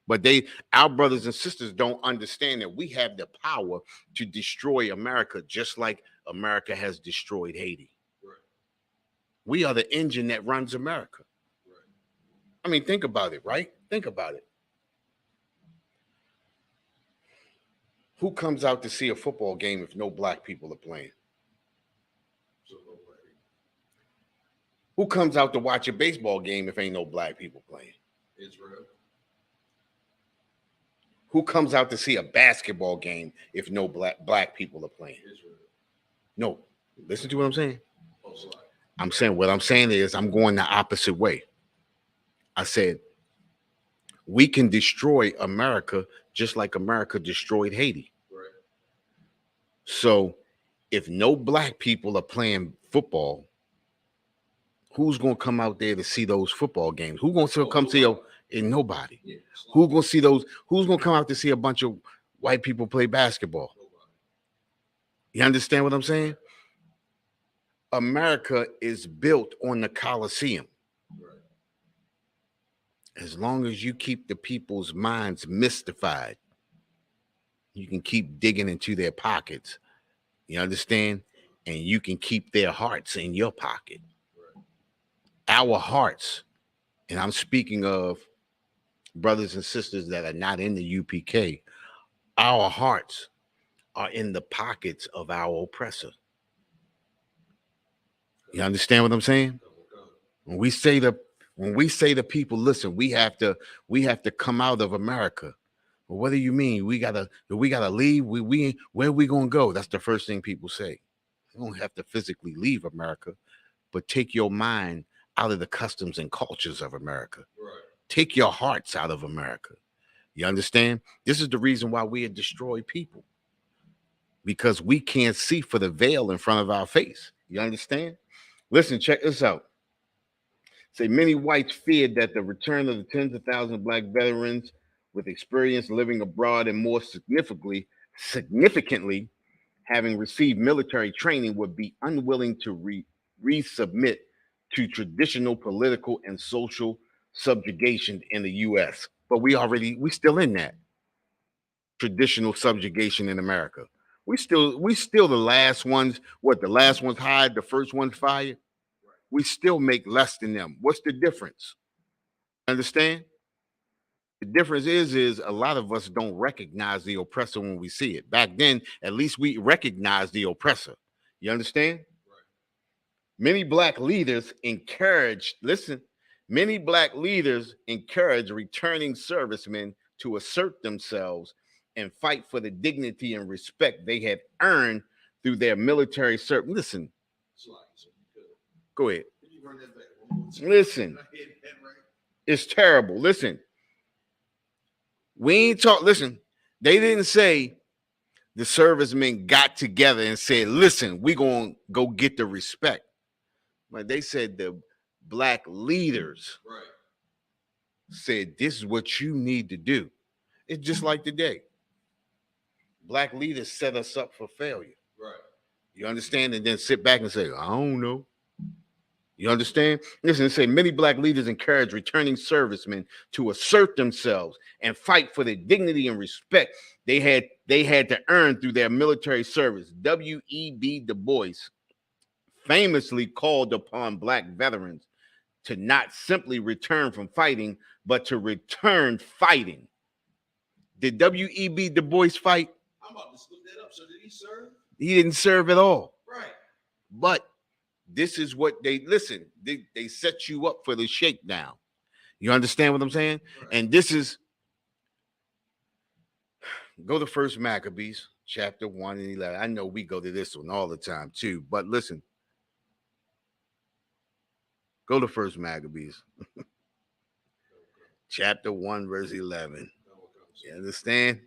B: But our brothers and sisters don't understand that we have the power to destroy America just like America has destroyed Haiti. Right. We are the engine that runs America. Right. I mean, think about it, right? Think about it. Who comes out to see a football game if no black people are playing? Who comes out to watch a baseball game if ain't no black people playing?
A: Israel.
B: Who comes out to see a basketball game if no black people are playing?
A: Israel.
B: No. Listen to what I'm saying.
A: Oh, sorry.
B: I'm saying what I'm saying is I'm going the opposite way. I said we can destroy America just like America destroyed Haiti.
A: Right.
B: So if no black people are playing football, who's gonna come out there to see those football games? Who's gonna come see you? And nobody.
A: Yeah,
B: who's gonna see those? Who's gonna come out to see a bunch of white people play basketball?
A: Nobody.
B: You understand what I'm saying? America is built on the Coliseum.
A: Right.
B: As long as you keep the people's minds mystified, you can keep digging into their pockets. You understand? And you can keep their hearts in your pocket.
A: Right.
B: Our hearts, and I'm speaking of brothers and sisters that are not in the UPK, our hearts are in the pockets of our oppressor. You understand what I'm saying? When we say to people, listen, we have to come out of America. Well, what do you mean? We gotta leave. Where are we gonna go? That's the first thing people say. You don't have to physically leave America, but take your mind out of the customs and cultures of America.
A: Right.
B: Take your hearts out of America. You understand? This is the reason why we destroy people. Because we can't see for the veil in front of our face. You understand? Listen, check this out. Say many whites feared that the return of the tens of thousands of black veterans with experience living abroad and more significantly having received military training would be unwilling to resubmit to traditional political and social subjugation in the U.S. But we still in that traditional subjugation in America. We still the last ones. What, the last ones hired, the first ones fired? We still make less than them. What's the difference? Understand? The difference is a lot of us don't recognize the oppressor when we see it. Back then, at least we recognized the oppressor. You understand?
A: Right.
B: Many black leaders encourage returning servicemen to assert themselves and fight for the dignity and respect they had earned through their military service. Listen. Go ahead.
A: Can you run that back?
B: Listen. It's terrible. Listen. We ain't talk. Listen. They didn't say the servicemen got together and said, listen, we're going to go get the respect. But they said the black leaders said, this is what you need to do. It's just like today. Black leaders set us up for failure.
A: Right.
B: You understand? And then sit back and say, I don't know. You understand? Listen, it say many black leaders encourage returning servicemen to assert themselves and fight for the dignity and respect they had to earn through their military service. W.E.B. Du Bois famously called upon black veterans to not simply return from fighting, but to return fighting. Did W.E.B. Du Bois fight?
A: I'm about to look that up. So did he serve?
B: He didn't serve at all.
A: Right.
B: But this is what they set you up for the shakedown. You understand what I'm saying? Right. And this is, go to First Maccabees, chapter 1 and 11. I know we go to this one all the time too, but listen. Go to First Maccabees, chapter 1, verse 11. You understand?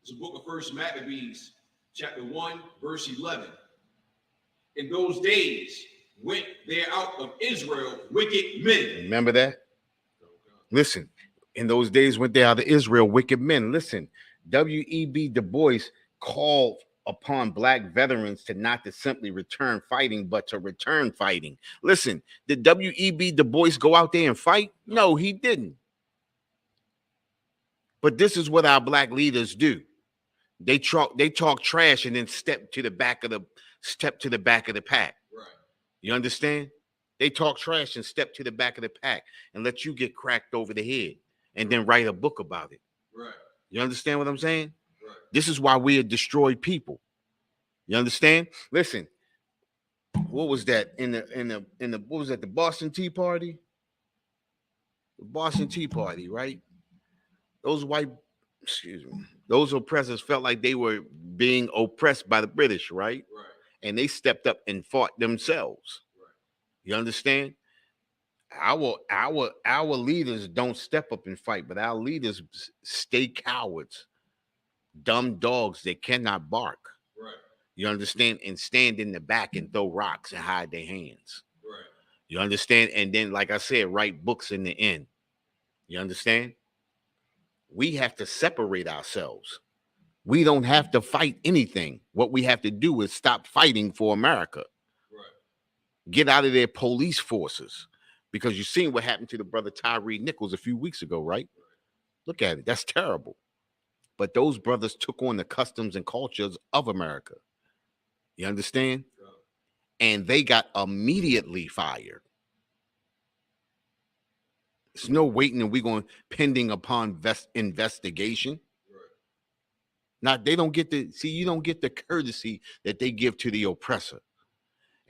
A: It's the book of First Maccabees, chapter 1, verse 11. In those days went there out of Israel wicked men.
B: Remember that? Listen, in those days went there out of Israel wicked men. Listen, W.E.B. Du Bois called upon black veterans to not to simply return fighting, but to return fighting. Listen, did W.E.B. Du Bois go out there and fight? No, he didn't. But this is what our black leaders do. They talk trash and then step to the back of the pack.
A: Right.
B: You understand? They talk trash and step to the back of the pack and let you get cracked over the head and then write a book about it.
A: Right.
B: You understand what I'm saying?
A: Right.
B: This is why we are destroyed people. You understand? Listen, what was that in the what was that, the Boston Tea Party? The Boston Tea Party, right? those white, excuse me, those oppressors felt like they were being oppressed by the British, right?
A: Right.
B: And they stepped up and fought themselves.
A: Right.
B: You understand? Our leaders don't step up and fight, but our leaders stay cowards, dumb dogs that cannot bark.
A: Right.
B: You understand? And stand in the back and throw rocks and hide their hands.
A: Right.
B: You understand? And then, like I said, write books in the end. You understand? We have to separate ourselves. We don't have to fight anything. What we have to do is stop fighting for America.
A: Right.
B: Get out of their police forces. Because you've seen what happened to the brother Tyree Nichols a few weeks ago, right? Look at it. That's terrible. But those brothers took on the customs and cultures of America. You understand? And they got immediately fired. There's no waiting and we're going pending upon investigation. Now, they don't get the, see, you don't get the courtesy that they give to the oppressor.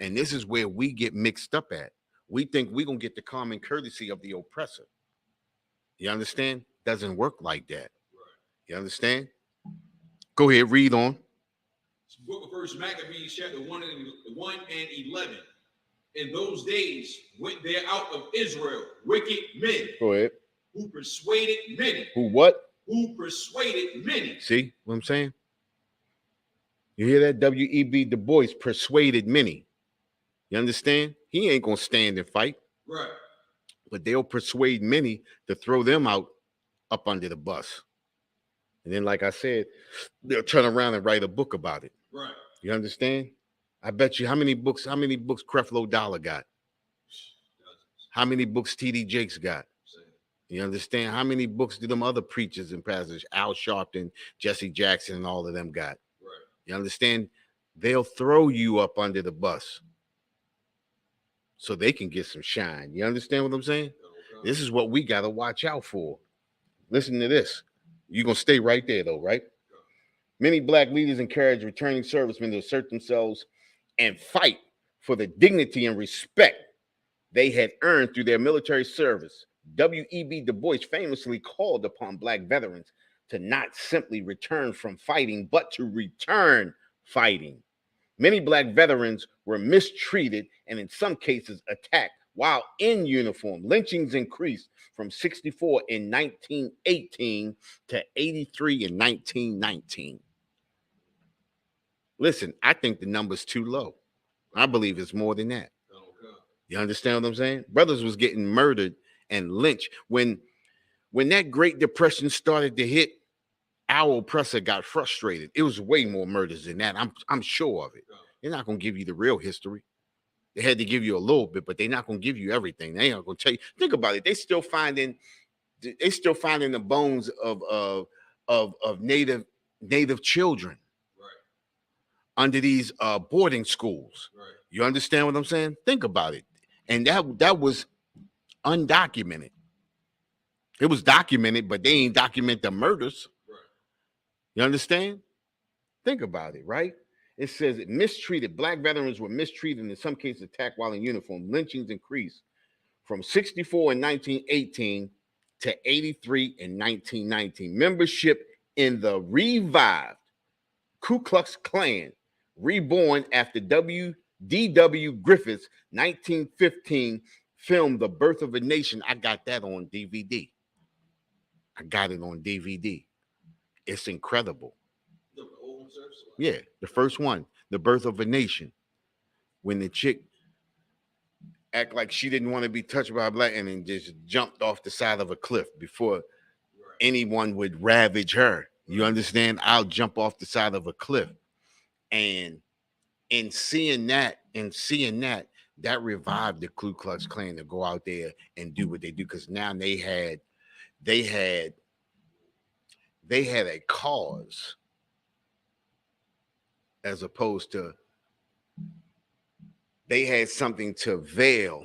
B: And this is where we get mixed up at. We think we're going to get the common courtesy of the oppressor. You understand? Doesn't work like that. You understand? Go ahead, read on.
A: Book of First Maccabees, chapter 1 and 11. In those days went there out of Israel wicked men.
B: Go ahead.
A: Who persuaded many.
B: Who what?
A: Who persuaded many.
B: See what I'm saying? You hear that? W.E.B. Du Bois persuaded many. You understand? He ain't going to stand and fight.
A: Right.
B: But they'll persuade many to throw them out up under the bus. And then, like I said, they'll turn around and write a book about it.
A: Right.
B: You understand? I bet you how many books Creflo Dollar got? How many books T.D. Jakes got? You understand? How many books do them other preachers and pastors, Al Sharpton, Jesse Jackson, and all of them got?
A: Right.
B: You understand? They'll throw you up under the bus so they can get some shine. You understand what I'm saying? Okay. This is what we got to watch out for. Listen to this. You're going to stay right there, though, right? Many black leaders encourage returning servicemen to assert themselves and fight for the dignity and respect they had earned through their military service. W.E.B. Du Bois famously called upon black veterans to not simply return from fighting, but to return fighting. Many black veterans were mistreated and in some cases attacked while in uniform. Lynchings increased from 64 in 1918 to 83 in 1919. Listen, I think the number's too low. I believe it's more than that. You understand what I'm saying? Brothers was getting murdered and lynched. When that Great Depression started to hit, our oppressor got frustrated. It was way more murders than that. I'm sure of it. They're not going to give you the real history. They had to give you a little bit, but they're not going to give you everything. They ain't going to tell you. Think about it. They still finding the bones of native children under these boarding schools. Right. You understand what I'm saying? Think about it. And that was undocumented. It was documented, but they ain't document the murders. Right. You understand? Think about it, right? It says it mistreated. Black veterans were mistreated, in some cases attacked while in uniform. Lynchings increased from 64 in 1918 to 83 in 1919. Membership in the revived Ku Klux Klan, reborn after D.W. Griffith's 1915 film, The Birth of a Nation. I got that on DVD. I got it on DVD. It's incredible. Yeah, the first one, The Birth of a Nation. When the chick act like she didn't want to be touched by a black and then just jumped off the side of a cliff before anyone would ravage her. You understand? I'll jump off the side of a cliff. And in seeing that, that revived the Ku Klux Klan to go out there and do what they do, because now they had a cause, as opposed to they had something to veil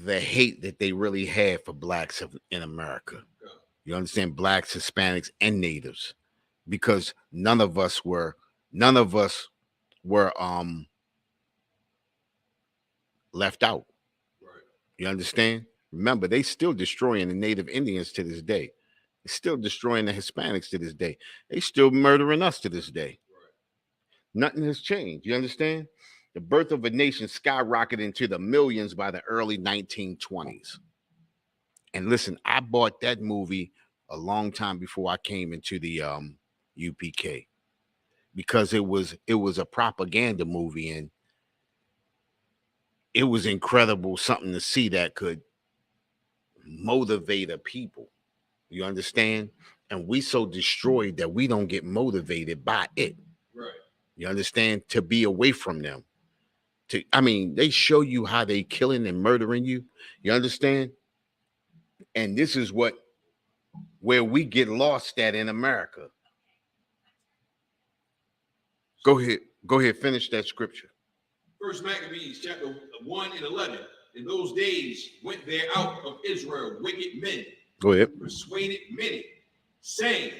B: the hate that they really had for blacks in America. You understand? Blacks, Hispanics, and natives, because none of us were left out. Right. You understand? Remember, they still destroying the native Indians to this day. It's still destroying the Hispanics to this day. They still murdering us to this day. Nothing has changed. You understand? The birth of a nation skyrocketed into the millions by the early 1920s. And listen, I bought that movie a long time before I came into the UPK, because it was a propaganda movie, and it was incredible, something to see that could motivate a people. You understand? And we so destroyed that we don't get motivated by it.
A: Right.
B: You understand? To be away from them. I mean, they show you how they killing and murdering you. You understand? And this is where we get lost at in America. Go ahead, finish that scripture.
A: First Maccabees chapter 1 and 11. In those days went there out of Israel wicked men.
B: Go ahead.
A: Persuaded many, saying,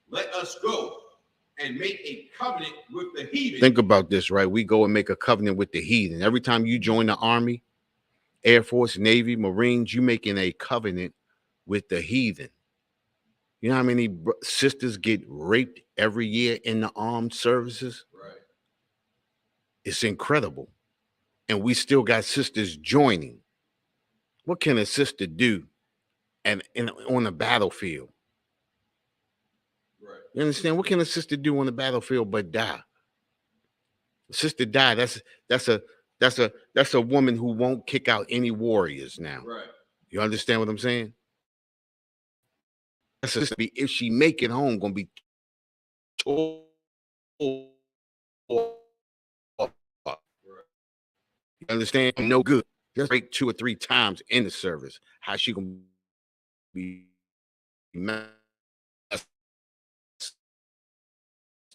A: let us go and make a covenant with the heathen.
B: Think about this, right? We go and make a covenant with the heathen. Every time you join the Army, Air Force, Navy, Marines, you making a covenant with the heathen. You know how many sisters get raped every year in the armed services?
A: Right.
B: It's incredible. And we still got sisters joining. What can a sister do on the battlefield?
A: Right.
B: You understand? What can a sister do on the battlefield but die? A sister die. That's a woman who won't kick out any warriors now.
A: Right.
B: You understand what I'm saying? That's a sister, if she make it home, gonna be told. You understand? No good. Just break 2 or 3 times in the service. How she gonna be messed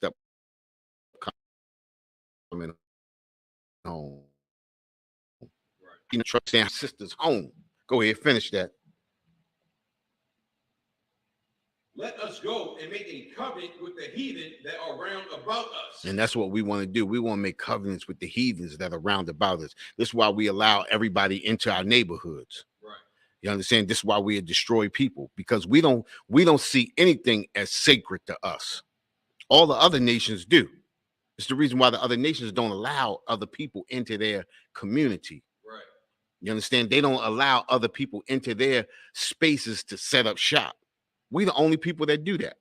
B: up coming home?
A: Right.
B: You know, trust saying sister's home. Go ahead, finish that.
A: Let us go and make a covenant with the heathen that are round about us.
B: And that's what we want to do. We want to make covenants with the heathens that are round about us. This is why we allow everybody into our neighborhoods.
A: Right.
B: You understand? This is why we destroy people, because we don't see anything as sacred to us. All the other nations do. It's the reason why the other nations don't allow other people into their community.
A: Right.
B: You understand? They don't allow other people into their spaces to set up shop. We the only people that do that.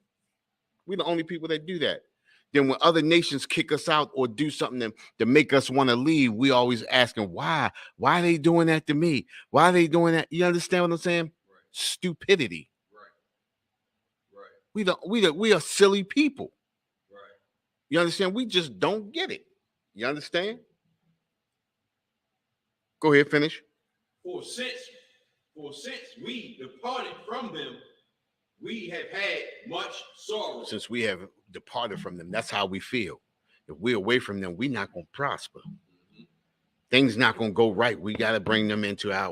B: We the only people that do that. Then when other nations kick us out or do something to make us want to leave, we always asking why. Why are they doing that to me? Why are they doing that? You understand what I'm saying?
A: Right.
B: Stupidity.
A: Right. Right.
B: We are silly people.
A: Right.
B: You understand? We just don't get it. You understand? Go ahead, finish.
A: For since we departed from them, we have had much sorrow.
B: Since we have departed from them, that's how we feel. If we're away from them, we're not going to prosper. Mm-hmm. Things not going to go right. We got to bring them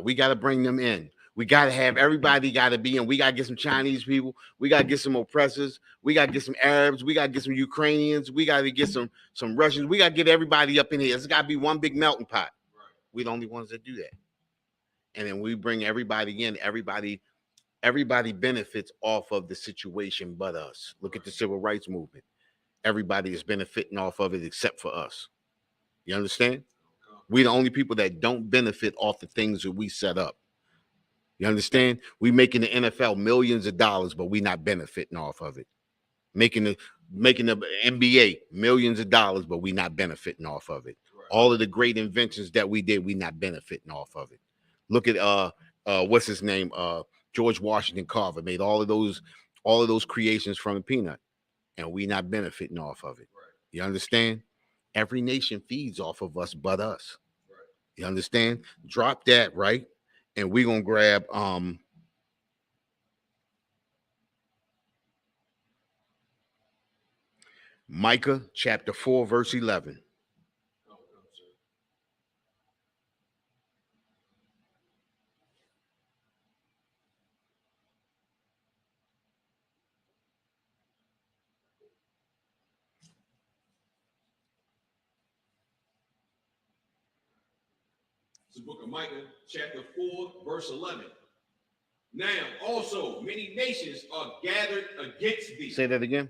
B: we got to bring them in. We got to have everybody got to be in. We got to get some Chinese people. We got to get some oppressors. We got to get some Arabs. We got to get some Ukrainians. We got to get some Russians. We got to get everybody up in here. It's got to be one big melting pot. Right. We're the only ones that do that. And then we bring everybody in. Everybody benefits off of the situation but us. Look at the civil rights movement. Everybody is benefiting off of it except for us. You understand? We're the only people that don't benefit off the things that we set up. You understand? We making the NFL millions of dollars, but we not benefiting off of it. Making the NBA millions of dollars, but we not benefiting off of it. Right. All of the great inventions that we did, we not benefiting off of it. Look at what's his name? George Washington Carver made all of those creations from the peanut, and we not benefiting off of it. Right. You understand? Every nation feeds off of us but us. Right. You understand? Drop that, right? And we're gonna grab Micah chapter 4, verse 11.
A: It's the book of Micah, chapter 4, verse 11. Now also many nations are gathered against thee.
B: Say that again.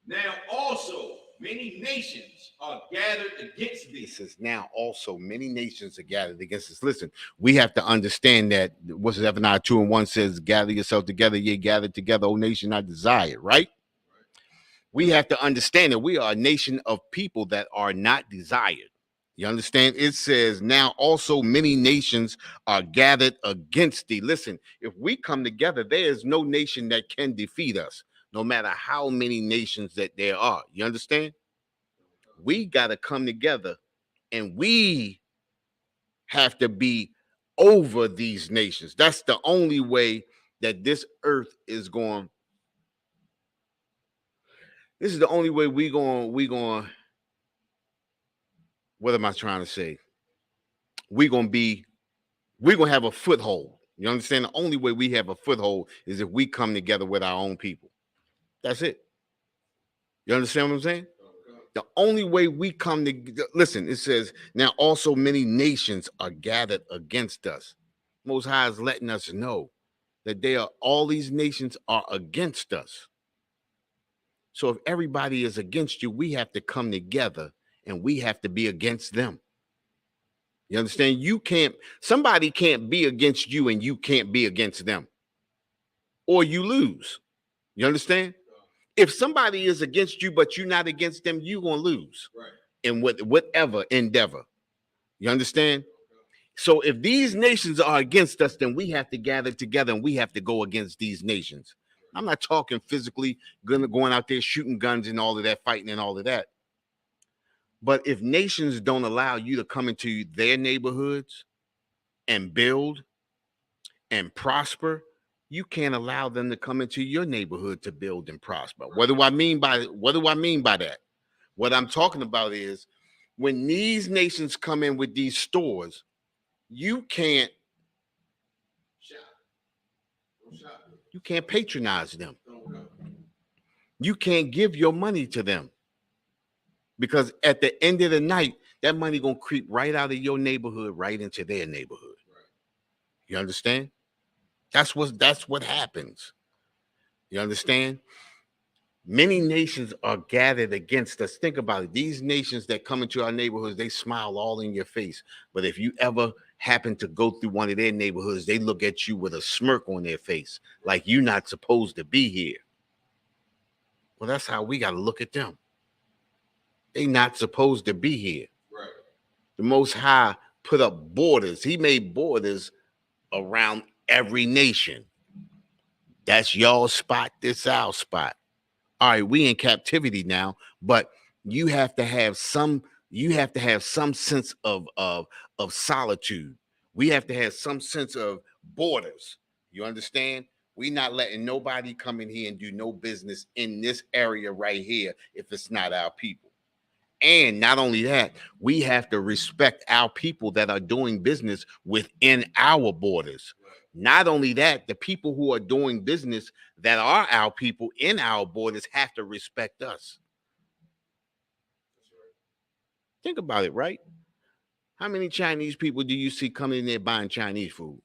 A: Now also many nations are gathered against thee.
B: It says, now also many nations are gathered against us. Listen, we have to understand that what's Zephaniah 2:1 says, gather yourself together, ye gathered together, O nation I desire, right? We have to understand that we are a nation of people that are not desired. You understand? It says, now also many nations are gathered against thee. Listen, if we come together, there is no nation that can defeat us, no matter how many nations that there are. You understand? We got to come together and we have to be over these nations. That's the only way that this earth is going. This is the only way we going. What am I trying to say? We're gonna have a foothold. You understand? The only way we have a foothold is if we come together with our own people. That's it. You understand what I'm saying? The only way we come to listen, it says, now also many nations are gathered against us. Most High is letting us know that all these nations are against us. So if everybody is against you, we have to come together and we have to be against them. You understand? Somebody can't be against you and you can't be against them. Or you lose. You understand? If somebody is against you, but you're not against them, you're going to lose.
A: Right.
B: In whatever endeavor. You understand? So if these nations are against us, then we have to gather together and we have to go against these nations. I'm not talking physically going out there shooting guns and all of that, fighting and all of that. But if nations don't allow you to come into their neighborhoods and build and prosper, you can't allow them to come into your neighborhood to build and prosper. What do I mean by that? What I'm talking about is when these nations come in with these stores, you can't patronize them. You can't give your money to them. Because at the end of the night, that money gonna creep right out of your neighborhood, right into their neighborhood. You understand? That's what happens. You understand? Many nations are gathered against us. Think about it. These nations that come into our neighborhoods, they smile all in your face. But if you ever happen to go through one of their neighborhoods, they look at you with a smirk on their face, like you're not supposed to be here. Well, that's how we got to look at them. They not supposed to be here.
A: Right.
B: The Most High put up borders. He made borders around every nation. That's y'all spot. This our spot. All right, we in captivity now, but you have to have some sense of solitude. We have to have some sense of borders. You understand? We not letting nobody come in here and do no business in this area right here if it's not our people. And not only that, we have to respect our people that are doing business within our borders. Not only that, the people who are doing business that are our people in our borders have to respect us. Think about it, right? How many Chinese people do you see coming in there buying Chinese food?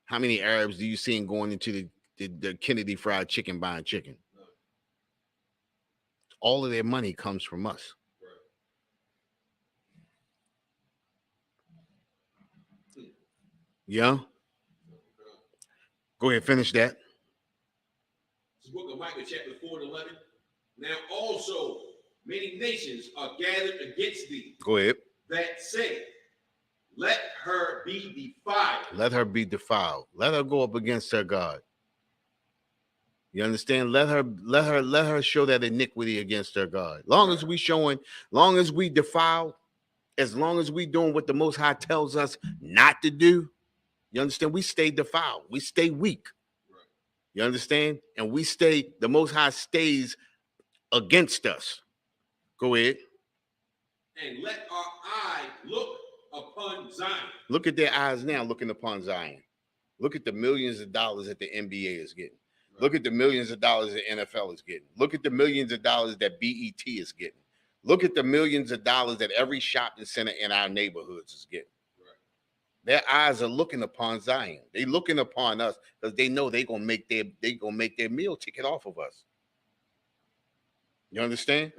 B: How many Arabs do you see going into the Kennedy Fried Chicken buying chicken? All of their money comes from us. Yeah. Go ahead, finish that.
A: This book of Micah, chapter 4:11. Now also many nations are gathered against thee.
B: Go ahead.
A: That say, let her be defiled.
B: Let her be defiled. Let her go up against her God. You understand? Let her show that iniquity against her God. Long as we defile, as long as we doing what the Most High tells us not to do, you understand? We stay defiled. We stay weak. You understand? And the Most High stays against us. Go ahead.
A: And let our eye look upon Zion.
B: Look at their eyes now looking upon Zion. Look at the millions of dollars that the NBA is getting. Look at the millions of dollars the NFL is getting. Look at the millions of dollars that BET is getting. Look at the millions of dollars that every shopping center in our neighborhoods is getting. Their eyes are looking upon Zion. They looking upon us because they know they gonna make their meal ticket off of us. You understand?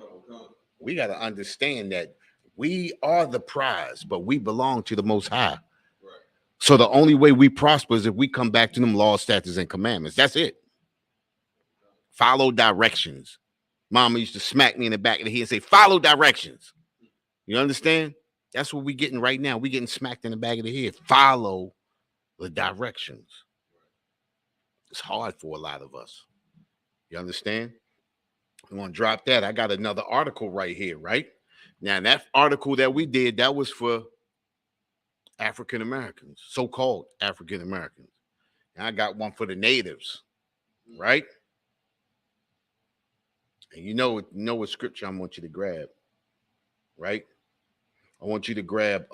B: We got to understand that we are the prize, but we belong to the Most High. Right. So the only way we prosper is if we come back to them laws, statutes, and commandments. That's it. Follow directions. Mama used to smack me in the back of the head and say, "Follow directions." You understand? That's what we're getting right now. We're getting smacked in the back of the head. Follow the directions. It's hard for a lot of us. You understand? I'm going to drop that. I got another article right here, right? Now, that article that we did, that was for African Americans, so-called African Americans. And I got one for the natives, right? And you know what scripture I want you to grab, right? I want you to grab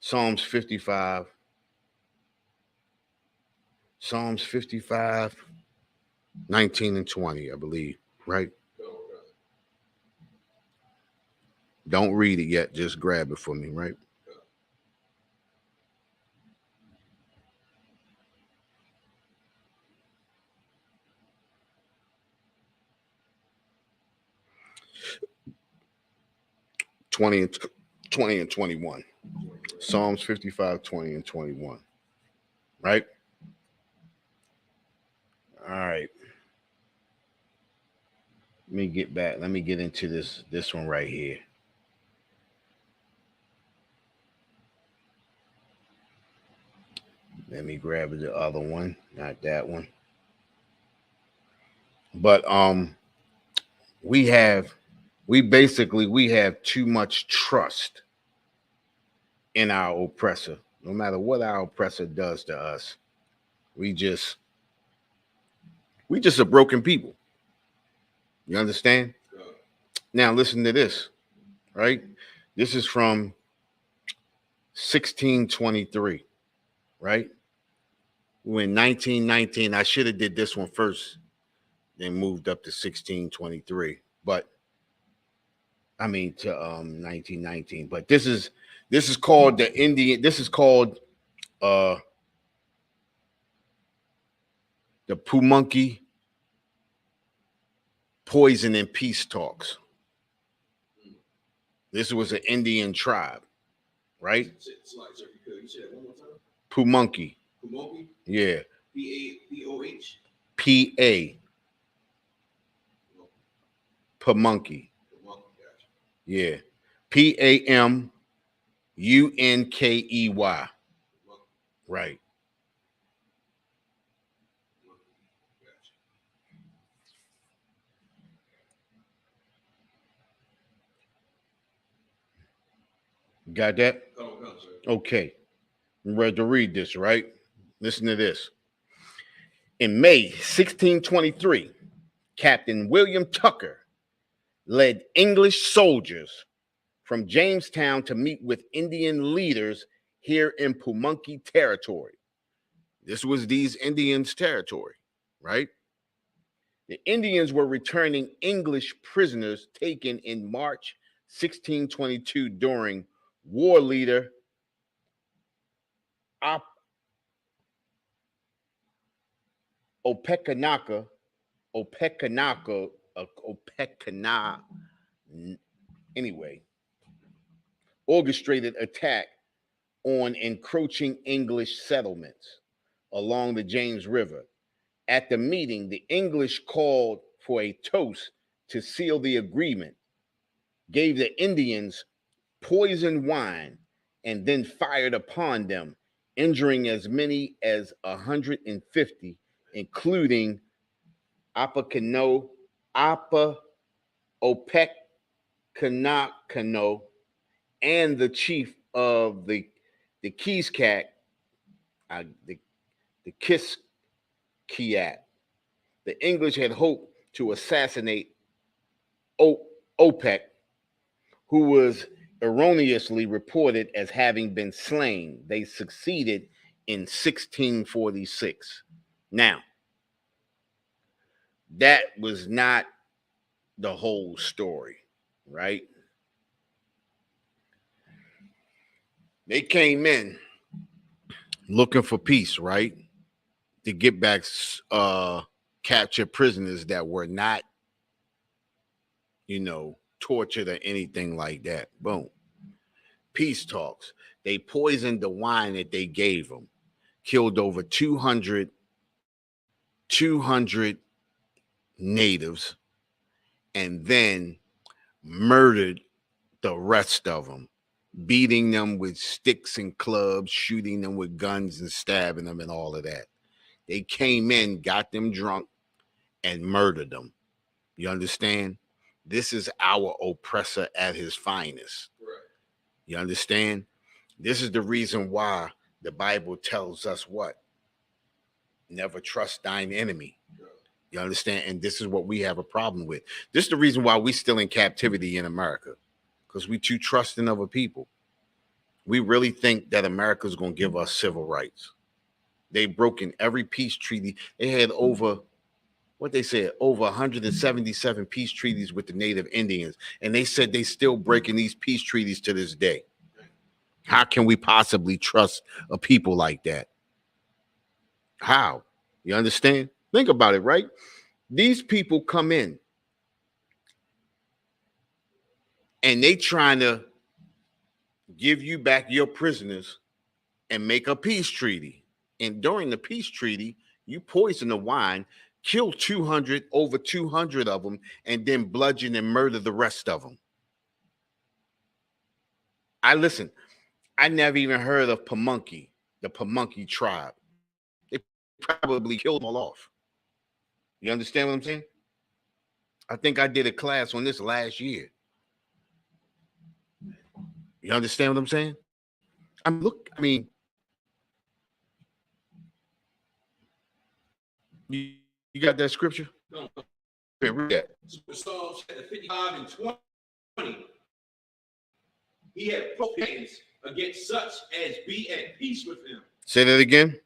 B: Psalms 55. Psalms 55, 19 and 20, I believe, right? Don't read it yet. Just grab it for me, right? Twenty and 21. Psalms 55, 20 and 21. Right? All right. Let me get back. Let me get into this one right here. Let me grab the other one, not that one. But we have too much trust in our oppressor. No matter what our oppressor does to us, we just a broken people. You understand? Now listen to this, right? This is from 1623, right? When 1919, I should have did this one first, then moved up to 1623. But I mean to 1919. But this is called the Indian. This is called the Pamunkey Poison and Peace Talks. This was an Indian tribe, right? Pamunkey. Pamunkey? Yeah. P-A-P-O-H? P-A. Pamunkey. Yeah. P-A-M-U-N-K-E-Y. Right. Got that? Okay. I'm ready to read this, right? Listen to this. In May 1623, Captain William Tucker led English soldiers from Jamestown to meet with Indian leaders here in Pamunkey territory. This was these Indians' territory, right? The Indians were returning English prisoners taken in March 1622 during war leader Opekana, anyway, orchestrated attack on encroaching English settlements along the James River. At the meeting, the English called for a toast to seal the agreement, gave the Indians poisoned wine, and then fired upon them, injuring as many as 150, including Opekano, and the chief of the Kiskiak, the Kiskiat. The English had hoped to assassinate Opek, who was erroneously reported as having been slain. They succeeded in 1646. Now, that was not the whole story, right? They came in looking for peace, right? To get back captured prisoners that were not, tortured or anything like that. Boom. Peace talks. They poisoned the wine that they gave them, killed over 200 natives, and then murdered the rest of them, beating them with sticks and clubs, shooting them with guns and stabbing them and all of that. They came in, got them drunk, and murdered them. You understand? This is our oppressor at his finest.
A: Right.
B: You understand? This is the reason why the Bible tells us what? Never trust thine enemy. You understand? And this is what we have a problem with. This is the reason why we still in captivity in America, because we too trusting of a people. We really think that America is going to give us civil rights. They've broken every peace treaty. They had over 177 peace treaties with the Native Indians. And they said they still breaking these peace treaties to this day. How can we possibly trust a people like that? How? You understand? Think about it, right? These people come in and they trying to give you back your prisoners and make a peace treaty. And during the peace treaty, you poison the wine, kill over 200 of them, and then bludgeon and murder the rest of them. I never even heard of Pamunkey, the Pamunkey tribe. They probably killed them all off. You understand what I'm saying? I think I did a class on this last year. You understand what I'm saying? You got that scripture?
A: No.
B: Okay, read that.
A: Psalms 55 and 20. He had put hands against such as be at peace with him.
B: Say that again.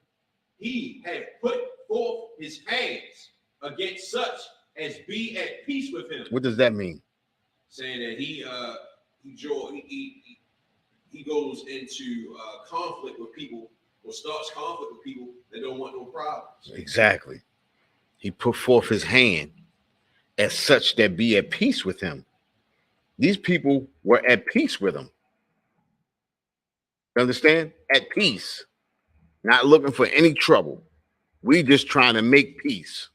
A: He had put forth his hands against such as be at peace with him.
B: What does that mean?
A: Saying that he goes into conflict with people, or starts conflict with people that don't want no problems.
B: Exactly. He put forth his hand as such that be at peace with him. These people were at peace with him. You understand? At peace. Not looking for any trouble. We just trying to make peace.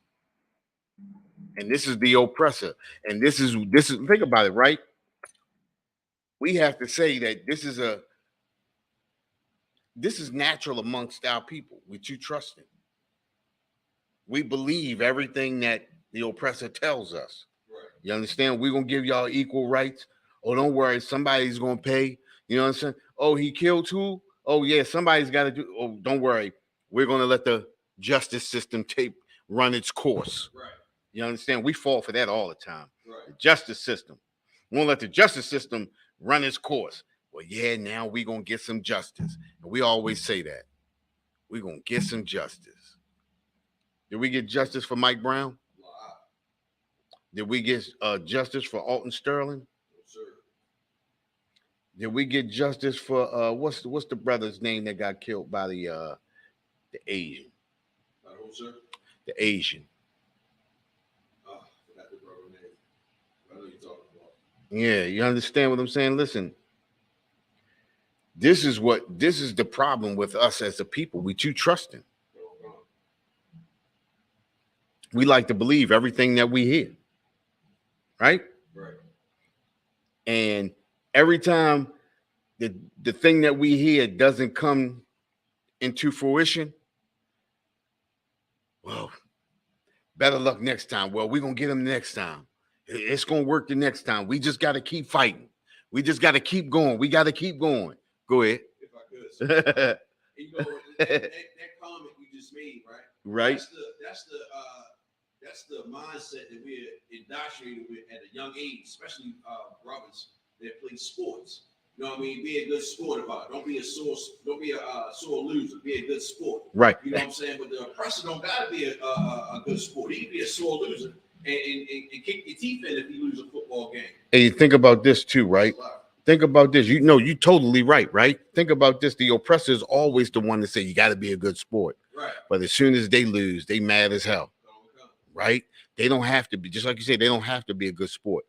B: And this is the oppressor. And this is think about it, right? We have to say that this is natural amongst our people. We're too trusting. We believe everything that the oppressor tells us.
A: Right.
B: You understand? We're going to give y'all equal rights. Oh, don't worry. Somebody's going to pay. You know what I'm saying? Oh, he killed who? Oh, yeah, somebody's got to do. Oh, don't worry. We're going to let the justice system run its course.
A: Right.
B: You understand? We fall for that all the time.
A: Right.
B: The justice system. We won't let the justice system run its course. Well, yeah, now we're going to get some justice. And we always say that. We're going to get some justice. Did we get justice for Mike Brown?
A: Wow.
B: Did we get justice for Alton Sterling?
A: No, sir.
B: Did we get justice for what's the brother's name that got killed by the Asian?
A: By who, sir?
B: The Asian.
A: I forgot the brother's name. I know you're talking about.
B: Yeah, you understand what I'm saying? Listen, this is the problem with us as a people. We too trusting. We like to believe everything that we hear, right?
A: Right.
B: And every time the thing that we hear doesn't come into fruition, well, better luck next time. Well, we're going to get them next time. It's going to work the next time. We just got to keep fighting. We just got to keep going. We got to keep going. Go ahead.
A: If I could. You know, that comment you just made, right?
B: Right.
A: That's the mindset that we're indoctrinated with at a young age, especially brothers that play sports. You know what I mean? Be a good sport about it. Don't be a sore loser. Be a good sport.
B: Right.
A: You know what I'm saying? But the oppressor don't gotta be a good sport. He can be a sore loser and kick your teeth in if you lose a football game.
B: And you think about this too, right? Think about this. You know, you're totally right? Think about this. The oppressor is always the one to say you got to be a good sport.
A: Right.
B: But as soon as they lose, they mad as hell. Right? They don't have to be, just like you say, they don't have to be a good sport.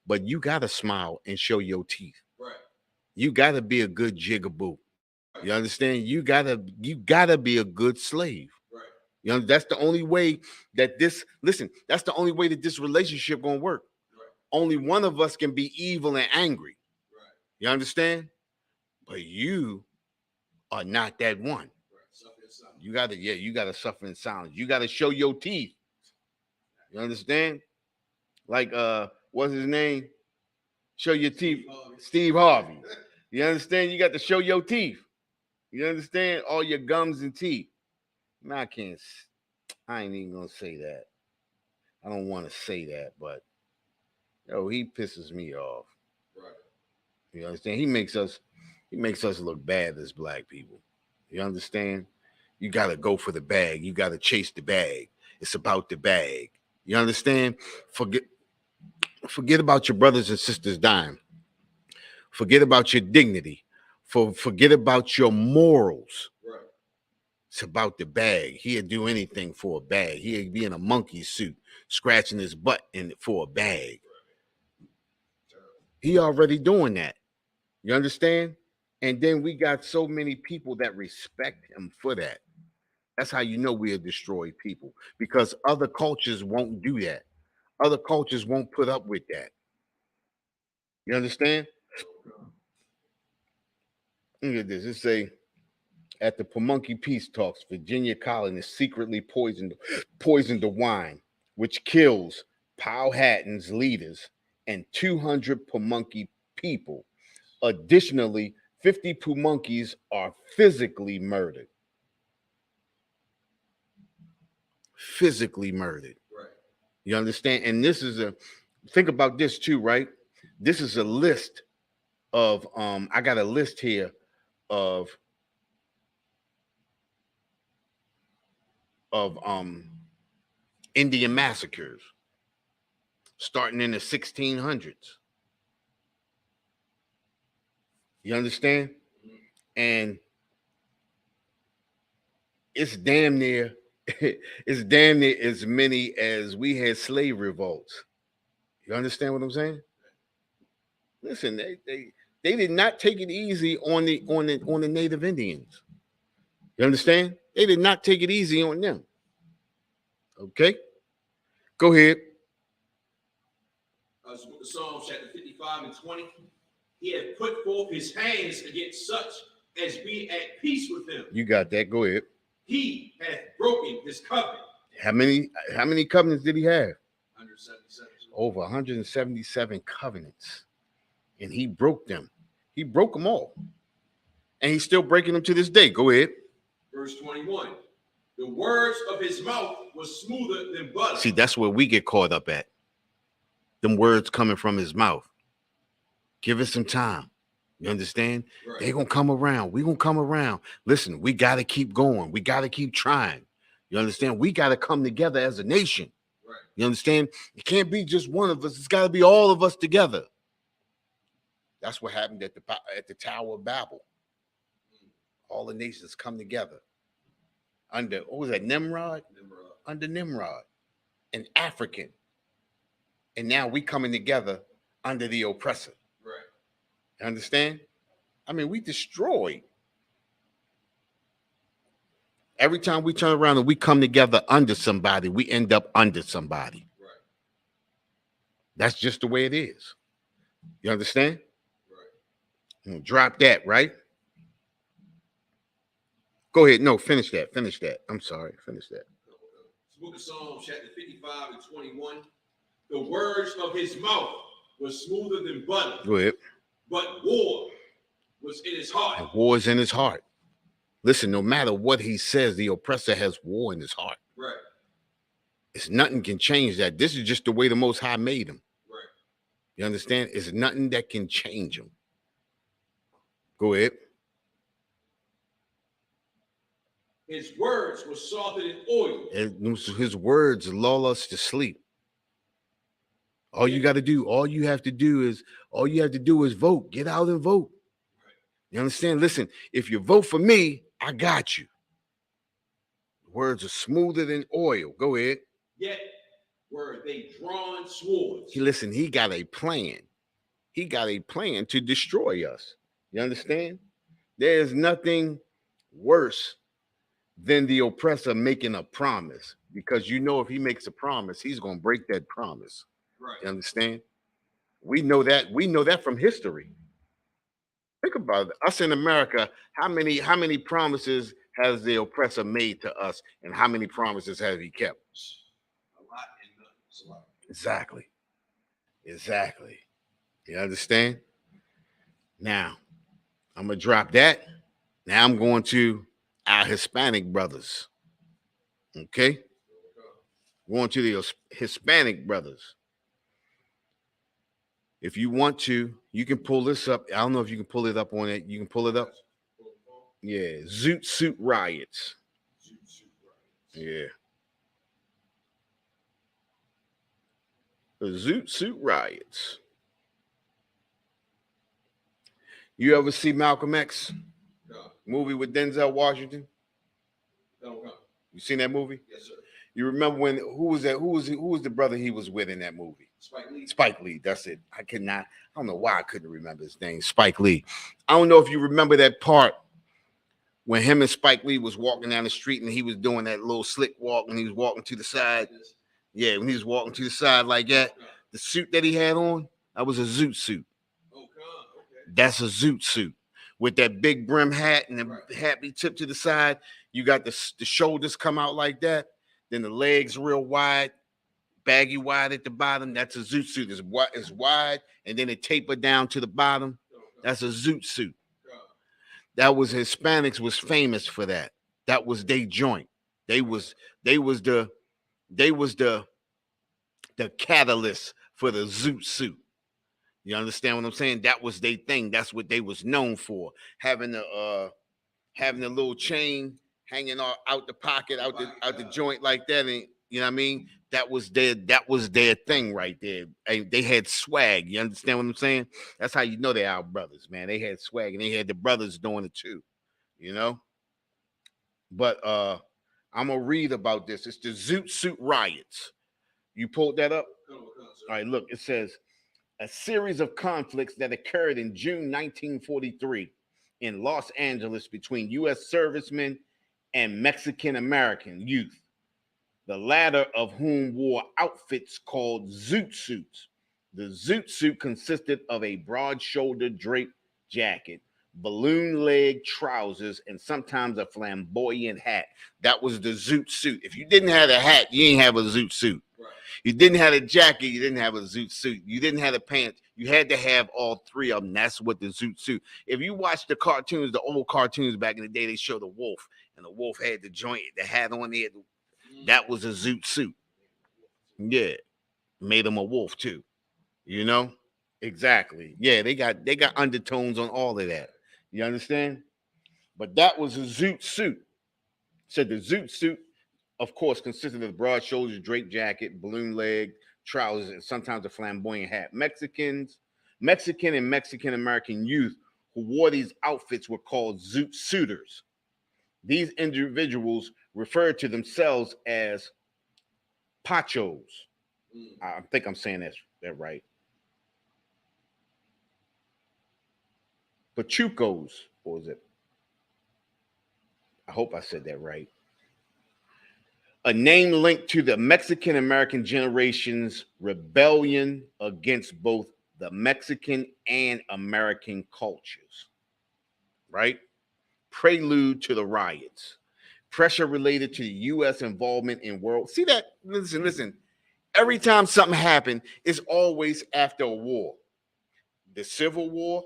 B: But you got to smile and show your teeth.
A: Right.
B: You got to be a good jigaboo. You understand? You gotta be a good slave.
A: Right.
B: You know, that's the only way that that's the only way that this relationship gonna work.
A: Right.
B: Only one of us can be evil and angry.
A: Right.
B: You understand? But you are not that one.
A: Right.
B: You gotta suffer in silence. You gotta show your teeth. You understand? Like what's his name? Show your teeth. Steve Harvey. You understand? You got to show your teeth. You understand? All your gums and teeth. Man, I ain't even gonna say that. I don't want to say that, but he pisses me off.
A: Right.
B: You understand? He makes us look bad as black people. You understand? You gotta go for the bag. You gotta chase the bag. It's about the bag. You understand? Forget about your brothers and sisters dying. Forget about your dignity. Forget about your morals.
A: Right.
B: It's about the bag. He'd do anything for a bag. He'd be in a monkey suit, scratching his butt for a bag. He already doing that. You understand? And then we got so many people that respect him for that. That's how you know we'll destroy people, because other cultures won't do that. Other cultures won't put up with that. You understand? Look at this. It say, at the Pamunkey peace talks, Virginia colonists secretly poisoned the wine, which kills Powhatan's leaders and 200 Pamunkey people. Additionally, 50 Pamunkeys are physically murdered. Physically murdered.
A: Right.
B: You understand? And this is think about this too, right? This is a list of I got a list here of Indian massacres starting in the 1600s. You understand?
A: Mm-hmm.
B: And it's damn near as many as we had slave revolts. You understand what I'm saying? Listen, they did not take it easy on the Native Indians. You understand? They did not take it easy on them. Okay? Go ahead.
A: Psalm chapter 55 and 20. He had put forth his hands against such as be at peace with him.
B: You got that. Go ahead.
A: He hath broken his covenant.
B: How many covenants did he have?
A: 177.
B: Over 177 covenants. And he broke them. He broke them all. And he's still breaking them to this day. Go ahead.
A: Verse 21. The words of his mouth was smoother than butter.
B: See, that's where we get caught up at. Them words coming from his mouth. Give it some time. You understand? Right. They're going to come around. We're going to come around. Listen, we got to keep going. We got to keep trying. You understand? We got to come together as a nation. Right. You understand? It can't be just one of us. It's got to be all of us together. That's what happened at the Tower of Babel. All the nations come together under, what was that, Nimrod? Under Nimrod, an African. And now we coming together under the oppressor.
A: Right.
B: You understand? I mean, we destroyed. Every time we turn around and we come together under somebody, we end up under somebody.
A: Right.
B: That's just the way it is. You understand?
A: Right.
B: Drop that, right? Go ahead. No, finish that. I'm sorry. Finish that.
A: Book of Psalms, chapter 55 and 21. The words of his mouth were smoother than butter.
B: Go ahead.
A: But war was in his heart.
B: And war is in his heart. Listen, no matter what he says, the oppressor has war in his heart.
A: Right.
B: It's nothing can change that. This is just the way the Most High made him.
A: Right.
B: You understand? It's nothing that can change him. Go ahead.
A: His words were softer than oil.
B: His words lull us to sleep. All you have to do is vote. Get out and vote. You understand? Listen, if you vote for me, I got you. Words are smoother than oil. Go ahead.
A: Yet were they drawn swords.
B: He got a plan. He got a plan to destroy us. You understand? There is nothing worse than the oppressor making a promise, because you know if he makes a promise, he's going to break that promise.
A: Right.
B: You understand? We know that. We know that from history. Think about it. Us in America, how many promises has the oppressor made to us, and how many promises has he kept?
A: A lot and none. It's a lot.
B: Exactly. You understand? Now, I'm gonna drop that. Now I'm going to our Hispanic brothers. Okay? Going to the Hispanic brothers. If you want to, you can pull this up. I don't know if you can pull it up on it. You can pull it up. Yeah, Zoot Suit Riots. Yeah. The Zoot Suit Riots. You ever see Malcolm X?
A: No.
B: Movie with Denzel Washington?
A: No.
B: You seen that movie?
A: Yes, sir.
B: You remember who was the brother he was with in that movie? Spike Lee. That's it. I don't know why I couldn't remember his name. Spike Lee. I don't know if you remember that part when him and Spike Lee was walking down the street and he was doing that little slick walk and he was walking to the side. Yeah, when he was walking to the side like that, the suit that he had on, that was a Zoot suit.
A: Okay.
B: That's a Zoot suit with that big brim hat and the hat be tipped to the side. You got the shoulders come out like that. Then the legs real wide, baggy wide at the bottom. That's a Zoot suit. It's wide, and then it tapered down to the bottom. That's a Zoot suit. That was Hispanics was famous for that. That was their joint. They was the catalyst for the Zoot suit. You understand what I'm saying? That was their thing. That's what they was known for. Having the little chain hanging out the pocket, out the joint like that, and you know what I mean? That was their thing right there. They had swag. You understand what I'm saying? That's how you know they are brothers, man. They had swag, and they had the brothers doing it too, you know. But I'm gonna read about this. It's the Zoot Suit Riots. You pulled that up? All right, look, it says a series of conflicts that occurred in June 1943 in Los Angeles between U.S. servicemen and Mexican American youth, the latter of whom wore outfits called zoot suits. The zoot suit consisted of a broad-shouldered draped jacket, balloon leg trousers, and sometimes a flamboyant hat. That was the zoot suit. If you didn't have a hat, you ain't have a zoot suit. Right. You didn't have a jacket, you didn't have a zoot suit. You didn't have the pants. You had to have all three of them. That's what the zoot suit. If you watch the cartoons, the old cartoons back in the day, they show the wolf, and the wolf had the joint, the hat on there. That was a zoot suit. Yeah. Made him a wolf too. You know? Exactly. Yeah, they got undertones on all of that. You understand? But that was a zoot suit. So the zoot suit, of course, consisted of broad shoulders, draped jacket, balloon leg, trousers, and sometimes a flamboyant hat. Mexican and Mexican American youth who wore these outfits were called zoot suiters. These individuals referred to themselves as pachos. I think I'm saying that right. Pachucos, or was it? I hope I said that right. A name linked to the Mexican American generation's rebellion against both the Mexican and American cultures. Right? Prelude to the riots. Pressure related to the U.S. involvement in world. See that? Listen. Every time something happened, it's always after a war. The Civil War,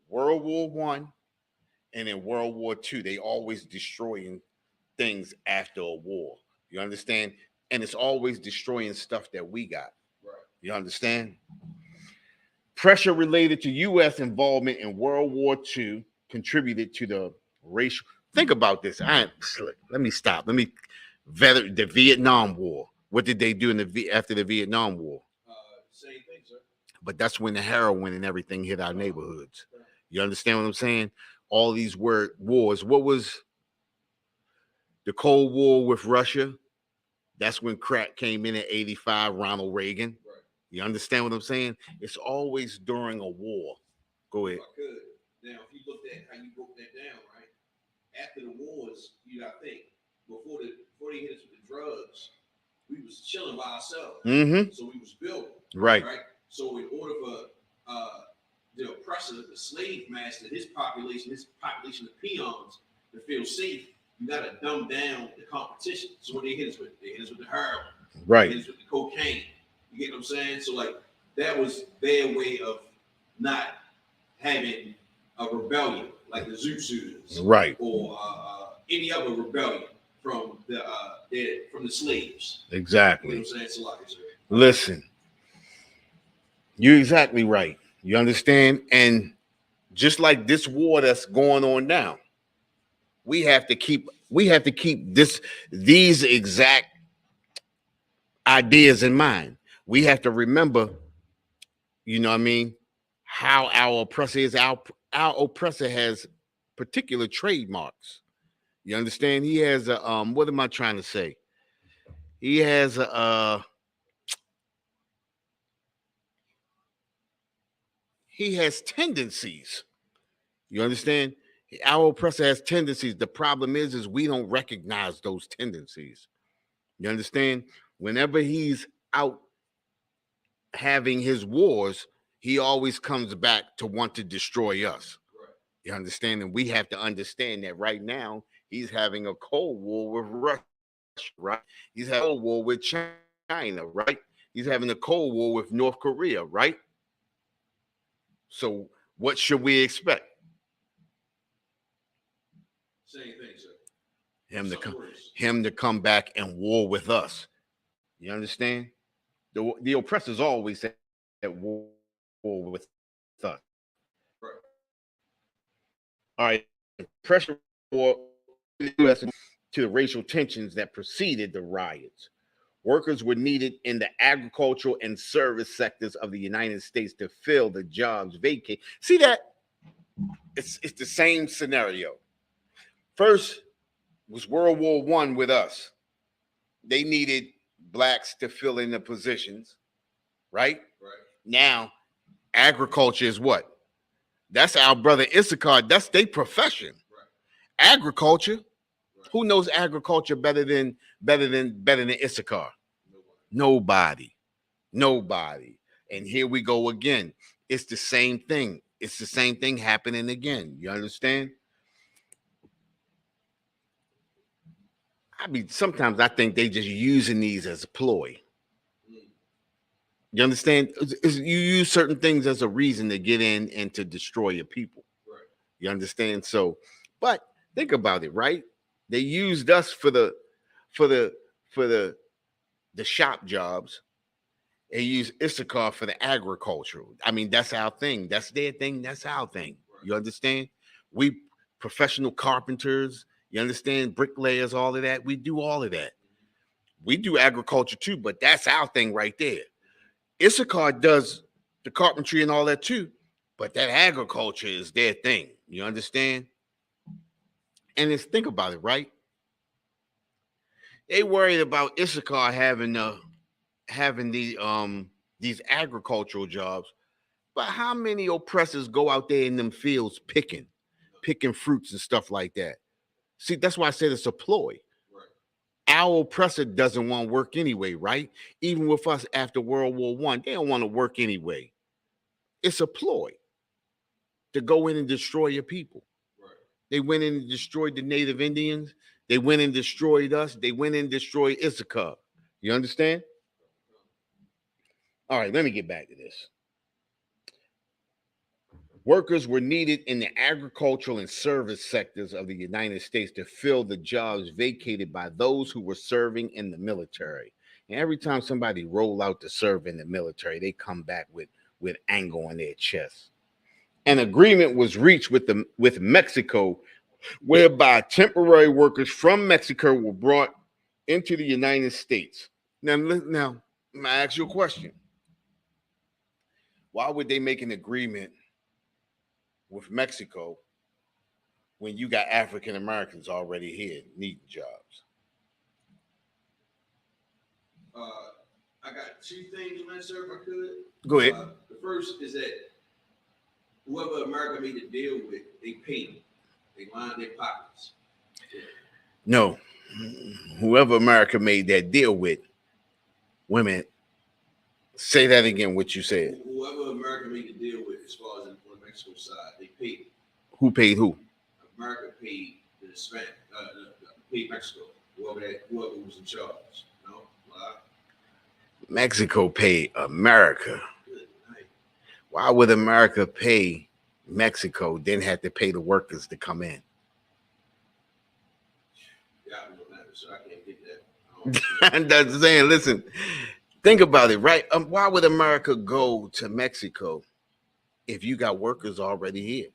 B: World War I, and in World War II, they always destroying things after a war. You understand? And it's always destroying stuff that we got. Right. You understand? Pressure related to U.S. involvement in World War II contributed to the racial. Think about this. Let me stop. The Vietnam War. What did they do after the Vietnam War? But that's when the heroin and everything hit our neighborhoods. You understand what I'm saying? All these wars. What was the Cold War with Russia? That's when crack came in at 85, Ronald Reagan.
A: Right.
B: You understand what I'm saying? It's always during a war. Go ahead.
A: If I could. Now, if you looked at how you broke that down, right? After the wars, you got to think, before they hit us with the drugs, we was chilling by ourselves.
B: Mm-hmm.
A: So we was building.
B: Right.
A: So in order for the oppressor, the slave master, his population of peons to feel safe, you got to dumb down the competition. So what they hit us with the heroin.
B: Right.
A: They hit us with the cocaine. You get what I'm saying? So like that was their way of not having a rebellion like the Zoot Suitors,
B: right,
A: or any other rebellion from the slaves.
B: Exactly.
A: You know what I'm saying? So like,
B: listen, you're exactly right. You understand? And just like this war that's going on now, we have to keep these exact ideas in mind. We have to remember, you know what I mean, how our oppressor is. Our oppressor has particular trademarks. You understand? He has a what am I trying to say? He has he has tendencies. You understand? Our oppressor has tendencies. The problem is we don't recognize those tendencies. You understand? Whenever he's out having his wars, he always comes back to want to destroy us. You understand? And we have to understand that right now he's having a Cold War with Russia, right? He's having a Cold War with China, right? He's having a Cold War with North Korea, right? So what should we expect?
A: Same thing, sir.
B: Him to come back and war with us. You understand? The oppressors always at war with us.
A: Right.
B: All right. Pressure war to the racial tensions that preceded the riots. Workers were needed in the agricultural and service sectors of the United States to fill the jobs vacated. See that? It's the same scenario. First was World War I with us. They needed blacks to fill in the positions, right?
A: Right.
B: Now, agriculture is what? That's our brother Isupk. That's their profession. Right. Agriculture. Right. Who knows agriculture better than Isupk? Nobody. And here we go again. It's the same thing. It's the same thing happening again. You understand? Sometimes I think they just using these as a ploy. You understand? You use certain things as a reason to get in and to destroy your people. Right. You understand? So, but think about it, right? They used us for the shop jobs. They use Isupk for the agricultural. I mean, that's our thing. That's their thing. That's our thing. Right. You understand? We professional carpenters. You understand? Bricklayers, all of that. We do all of that. We do agriculture too, but that's our thing right there. Isupk does the carpentry and all that too, but that agriculture is their thing. You understand? And think about it, right? They worried about Isupk having these agricultural jobs, but how many oppressors go out there in them fields picking fruits and stuff like that? See, that's why I said it's a ploy. Right. Our oppressor doesn't want to work anyway, right? Even with us after World War I, they don't want to work anyway. It's a ploy to go in and destroy your people. Right. They went in and destroyed the Native Indians. They went and destroyed us. They went in and destroyed Isupk. You understand? All right, let me get back to this. Workers were needed in the agricultural and service sectors of the United States to fill the jobs vacated by those who were serving in the military. And every time somebody roll out to serve in the military, they come back with anger on their chest. An agreement was reached with Mexico, whereby temporary workers from Mexico were brought into the United States. Now, I ask you a question. Why would they make an agreement with Mexico when you got African Americans already here needing jobs?
A: I got two things on that, sir, if I could.
B: Go ahead.
A: The first is that whoever America made the deal with, they paid them. They lined their pockets.
B: No. Whoever America made that deal with, women, say that again, what you said.
A: Whoever America made the deal with, as far as on the Mexico side, they paid them.
B: Who paid who?
A: America paid the Hispanic, paid Mexico, whoever was in charge. You know?
B: Mexico paid America. Why would America pay Mexico, then have to pay the workers to come in?
A: Yeah, I know that, so I can't get that.
B: That's saying, listen, think about it, right? Why would America go to Mexico if you got workers already here?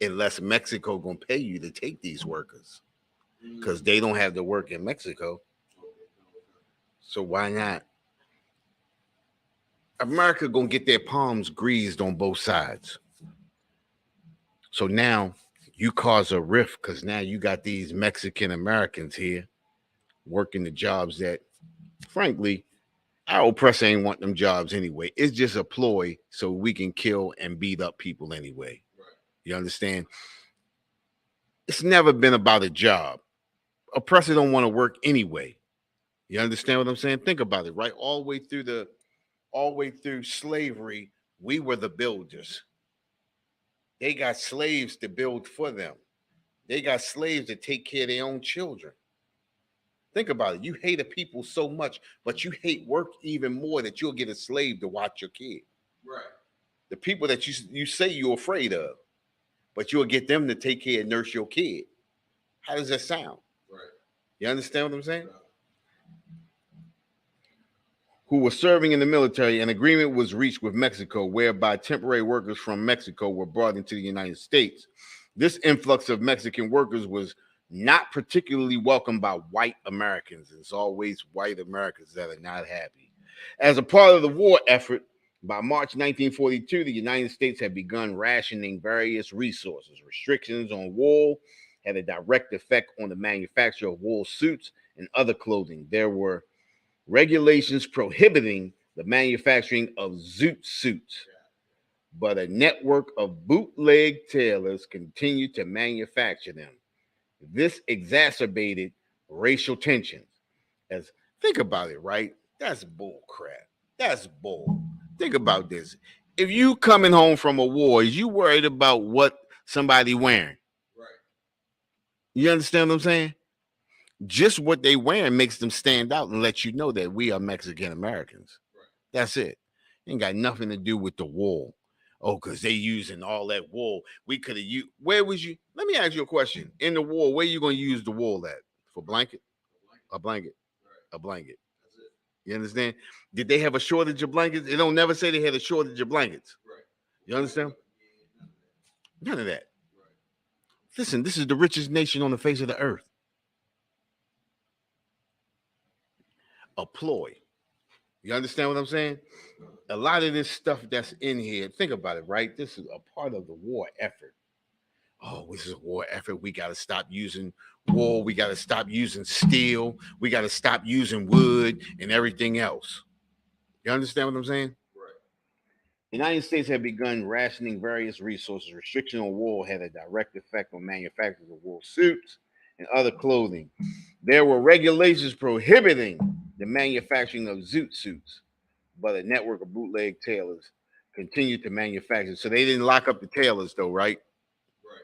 B: Unless Mexico gonna pay you to take these workers, because they don't have the work in Mexico. So why not? America gonna get their palms greased on both sides. So now you cause a rift because now you got these Mexican Americans here working the jobs that, frankly, our oppressor ain't want them jobs anyway. It's just a ploy so we can kill and beat up people anyway. Right. You understand? It's never been about a job. Oppressor don't want to work anyway. You understand what I'm saying? Think about it, right? All the way through slavery, we were the builders. They got slaves to build for them. They got slaves to take care of their own children. Think about it. You hate a people so much, but you hate work even more that you'll get a slave to watch your kid.
A: Right.
B: The people that you say you're afraid of, but you'll get them to take care and nurse your kid. How does that sound?
A: Right.
B: You understand what I'm saying? Right. Who were serving in the military, an agreement was reached with Mexico whereby temporary workers from Mexico were brought into the United States. This influx of Mexican workers was not particularly welcomed by white Americans. It's always white Americans that are not happy. As a part of the war effort, by March 1942, the United States had begun rationing various resources. Restrictions on wool had a direct effect on the manufacture of wool suits and other clothing. There were regulations prohibiting the manufacturing of zoot suits, but a network of bootleg tailors continued to manufacture them. This exacerbated racial tensions. As think about it, right? That's bull crap. That's bull. Think about this. If you coming home from a war, is you worried about what somebody wearing?
A: Right.
B: You understand what I'm saying? Just what they wearing makes them stand out and let you know that we are Mexican Americans. Right. That's it. Ain't got nothing to do with the wool. Oh, because they using all that wool. We could have used. Where was you? Let me ask you a question. In the wool, where you going to use the wool at? For blanket? A blanket. Right. A blanket. That's it. You understand? Did they have a shortage of blankets? They don't never say they had a shortage of blankets. Right. You understand? None of that. Right. Listen, this is the richest nation on the face of the earth. A ploy. You understand what I'm saying? A lot of this stuff that's in here, think about it, right? This is a part of the war effort. Oh, this is a war effort. We got to stop using wool. We got to stop using steel. We got to stop using wood and everything else. You understand what I'm saying? Right. The United States had begun rationing various resources. Restriction on wool had a direct effect on manufacturers of wool suits and other clothing. There were regulations prohibiting the manufacturing of zoot suits, but a network of bootleg tailors continued to manufacture. So they didn't lock up the tailors, though, right? Right.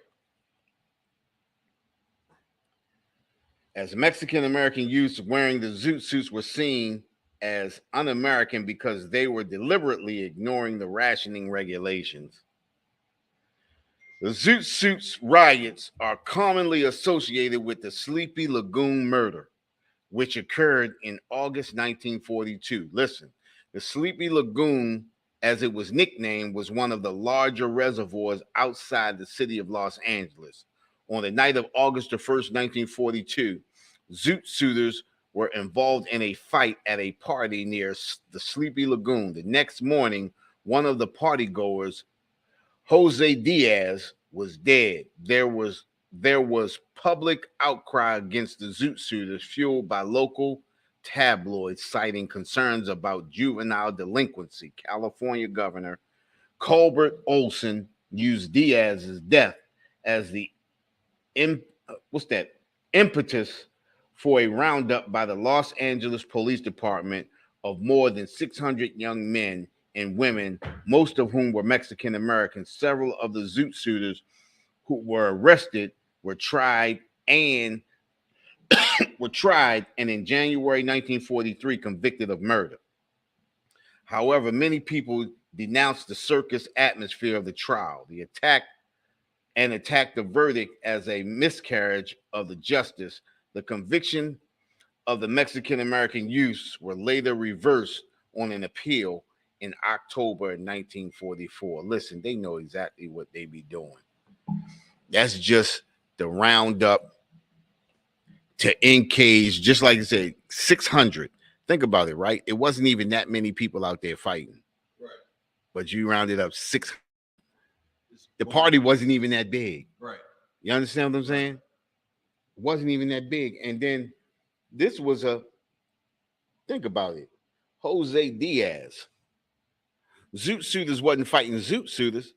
B: As Mexican American youths wearing the zoot suits were seen as un-American because they were deliberately ignoring the rationing regulations. The zoot suits riots are commonly associated with the Sleepy Lagoon murder, which occurred in August 1942. Listen, the Sleepy Lagoon, as it was nicknamed, was one of the larger reservoirs outside the city of Los Angeles. On the night of August the 1st, 1942, zoot suiters were involved in a fight at a party near the Sleepy Lagoon. The next morning, one of the partygoers, Jose Diaz, was dead. There was public outcry against the Zoot Suiters, fueled by local tabloids citing concerns about juvenile delinquency. California Governor Colbert Olson used Diaz's death as the impetus for a roundup by the Los Angeles Police Department of more than 600 young men and women, most of whom were Mexican Americans. Several of the Zoot Suiters who were arrested were tried and in January 1943 convicted of murder. However, many people denounced the circus atmosphere of the trial. The attacked the verdict as a miscarriage of the justice. The conviction of the Mexican American youths were later reversed on an appeal in October 1944. Listen, they know exactly what they be doing. That's just the roundup to encage, just like I said, 600. Think about it, right? It wasn't even that many people out there fighting.
A: Right.
B: But you rounded up 600. The party wasn't even that big.
A: Right.
B: You understand what I'm saying? It wasn't even that big. And then this was think about it. Jose Diaz. Zoot Suiters wasn't fighting Zoot Suiters.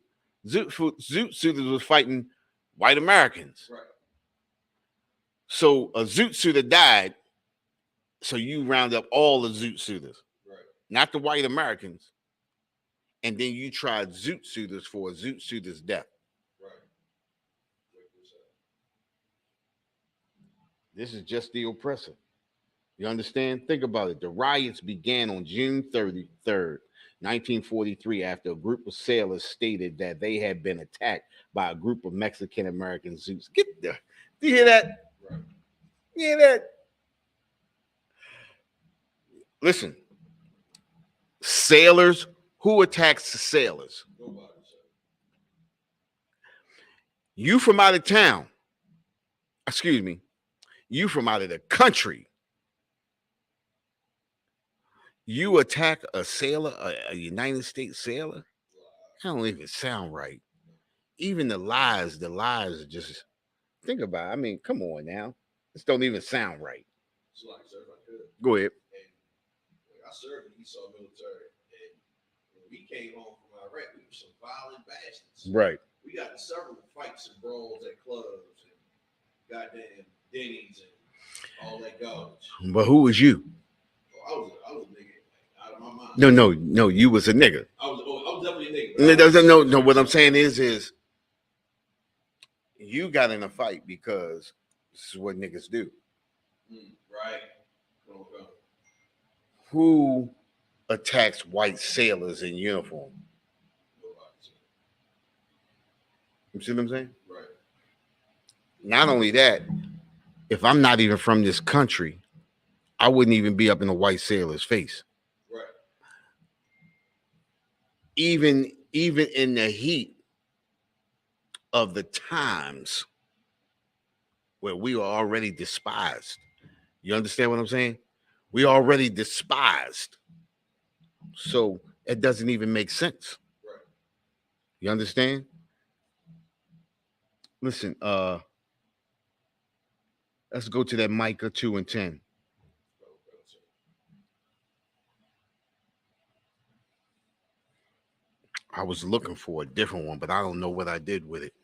B: Zoot Suiters was fighting white Americans.
A: Right.
B: So a Zoot Suiter died. So you round up all the Zoot Suiters.
A: Right.
B: Not the white Americans. And then you tried Zoot Suiters for a Zoot Suiter's death.
A: Right.
B: This is just the oppressor. You understand? Think about it. The riots began on June 33rd, 1943, after a group of sailors stated that they had been attacked by a group of Mexican American Zoots. Get there. Do you hear that?
A: Right.
B: You hear that? Listen. Sailors. Who attacks the sailors?
A: Nobody.
B: You from out of town. Excuse me. You from out of the country. You attack a sailor, a United States sailor? That don't even sound right. Even the lies are just, think about it. I mean, come on now. This don't even sound right.
A: So like, sir, if I could.
B: Go ahead.
A: And I served in the Esau military, and when we came home from Iraq, we were some violent bastards.
B: Right.
A: We got in several fights and brawls at clubs and goddamn Denny's and all that garbage.
B: But who was you?
A: Oh, I was a nigga out of my mind.
B: No, you was a nigga.
A: I was definitely a nigga.
B: No, what I'm saying is you got in a fight because this is what niggas do.
A: Right. Okay.
B: Who attacks white sailors in uniform? You see what I'm saying?
A: Right.
B: Not only that, if I'm not even from this country, I wouldn't even be up in a white sailor's face.
A: Right.
B: Even in the heat of the times where we are already despised. You understand what I'm saying? We already despised. So it doesn't even make sense.
A: Right.
B: You understand? Listen, let's go to that Micah 2:10. I was looking for a different one, but I don't know what I did with it.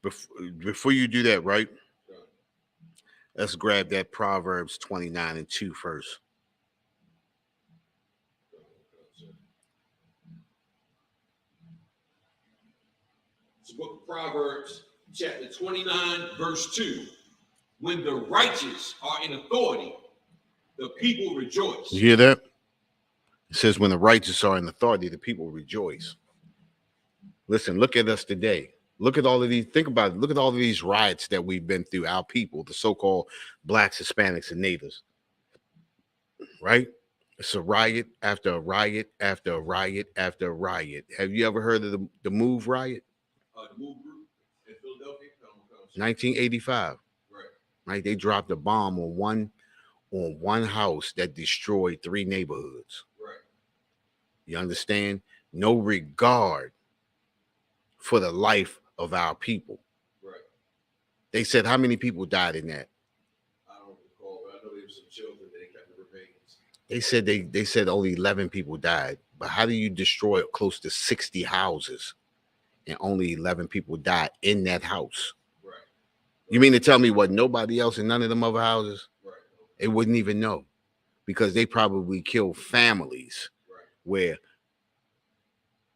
B: Before you do that, right? Let's grab that Proverbs 29:2 first.
A: It's the book of Proverbs, chapter 29, verse 2. When the righteous are in authority, the people rejoice.
B: You hear that? It says, when the righteous are in authority, the people rejoice. Listen, look at us today. Look at all of these. Think about it. Look at all of these riots that we've been through, our people, the so-called blacks, Hispanics, and natives. Right? It's a riot after a riot after a riot after a riot. Have you ever heard of the Move riot?
A: The Move group?
B: 1985. Right? They dropped a bomb on one house that destroyed 3 neighborhoods.
A: Right.
B: You understand? No regard for the life of our people.
A: Right.
B: They said how many people died in that?
A: I don't recall, but I know there were some children that they kept the remains.
B: They said only 11 people died. But how do you destroy close to 60 houses and only 11 people died in that house?
A: Right.
B: You mean to tell me what, nobody else in none of them other houses?
A: Right.
B: They wouldn't even know, because they probably killed families.
A: Right.
B: Where,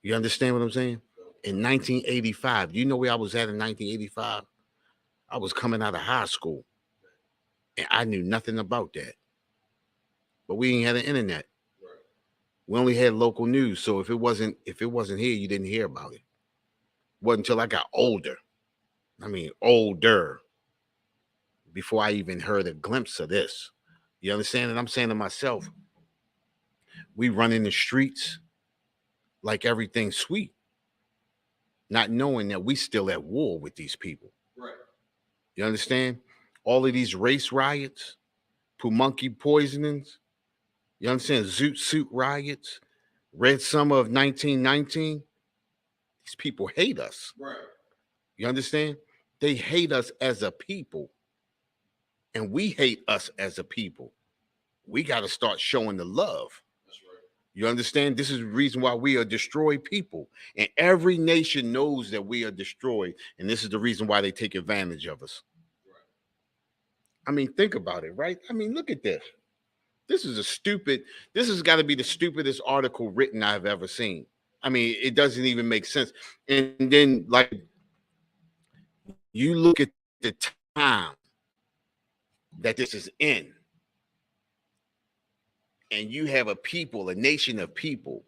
B: you understand what I'm saying? In 1985, do you know where I was at in 1985? I was coming out of high school, and I knew nothing about that. But we ain't had an internet.
A: Right.
B: We only had local news. So if it wasn't here, you didn't hear about it. It wasn't until I got older. I mean, older, before I even heard a glimpse of this. You understand? And I'm saying to myself, we run in the streets like everything's sweet, not knowing that we still at war with these people.
A: Right.
B: You understand? All of these race riots, monkey poisonings, you understand? Zoot suit riots, Red Summer of 1919. These people hate us.
A: Right.
B: You understand? They hate us as a people, and we hate us as a people. We got to start showing the love.
A: That's right.
B: You understand? This is the reason why we are destroyed people, and every nation knows that we are destroyed, and this is the reason why they take advantage of us.
A: Right.
B: I mean, think about it, right? I mean, look at this. This has got to be the stupidest article written I've ever seen. I mean, it doesn't even make sense. And then, like, you look at the time that this is in, and you have a nation of people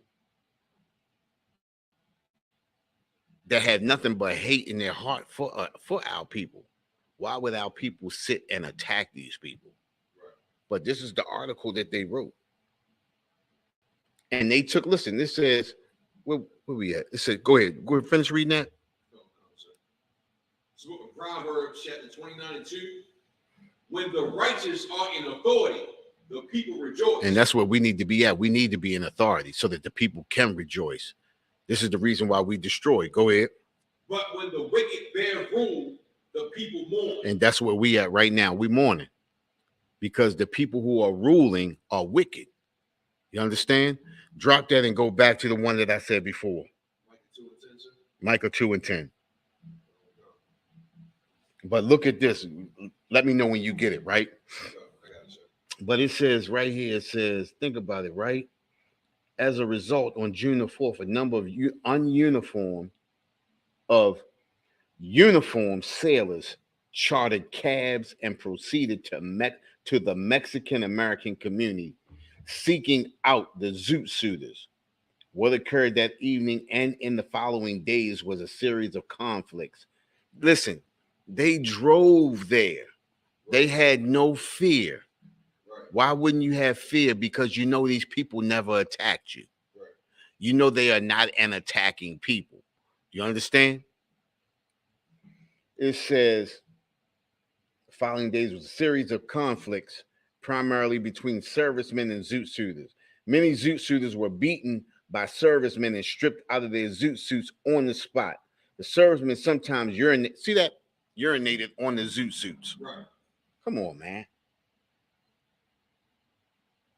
B: that have nothing but hate in their heart for our people. Why would our people sit and attack these people?
A: Right.
B: But this is the article that they wrote. And they took, listen, this says, where we at? It said, go ahead, finish reading that.
A: No, sir. It's the book of Proverbs, chapter 29 and 2. When the righteous are in authority, the people rejoice.
B: And that's where we need to be at. We need to be in authority so that the people can rejoice. This is the reason why we destroy. Go ahead.
A: But when the wicked bear rule, the people mourn.
B: And that's where we at right now. We mourning because the people who are ruling are wicked. You understand? Drop that and go back to the one that I said before. Micah 2 and 10. But look at this. Let me know when you get it, right? But it says right here, it says, think about it, right? As a result, on June the 4th, a number of uniformed sailors chartered cabs and proceeded to the Mexican-American community, seeking out the Zoot Suiters. What occurred that evening and in the following days was a series of conflicts. Listen, they drove there. They had no fear. Why wouldn't you have fear? Because you know these people never attacked you. You know they are not an attacking people. You understand? It says, the following days was a series of conflicts, primarily between servicemen and Zoot Suiters. Many Zoot Suiters were beaten by servicemen and stripped out of their Zoot suits on the spot. The servicemen sometimes urinated on the Zoot suits.
A: Right.
B: Come on, man.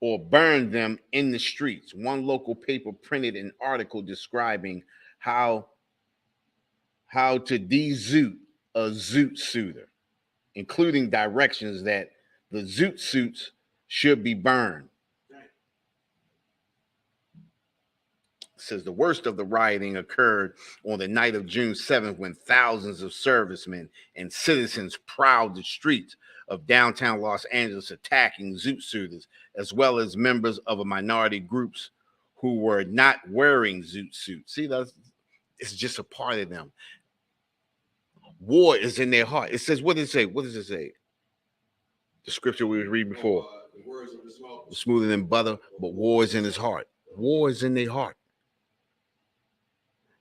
B: Or burned them in the streets. One local paper printed an article describing how to de-zoot a Zoot Suiter, including directions that the Zoot suits should be burned. It says the worst of the rioting occurred on the night of June 7th when thousands of servicemen and citizens prowled the streets of downtown Los Angeles attacking Zoot Suiters, as well as members of a minority groups who were not wearing Zoot suits. See, it's just a part of them. War is in their heart. It says, what does it say? What does it say? The scripture we were reading before.
A: The words of his mouth.
B: Smoother than butter, but war is in his heart. War is in their heart.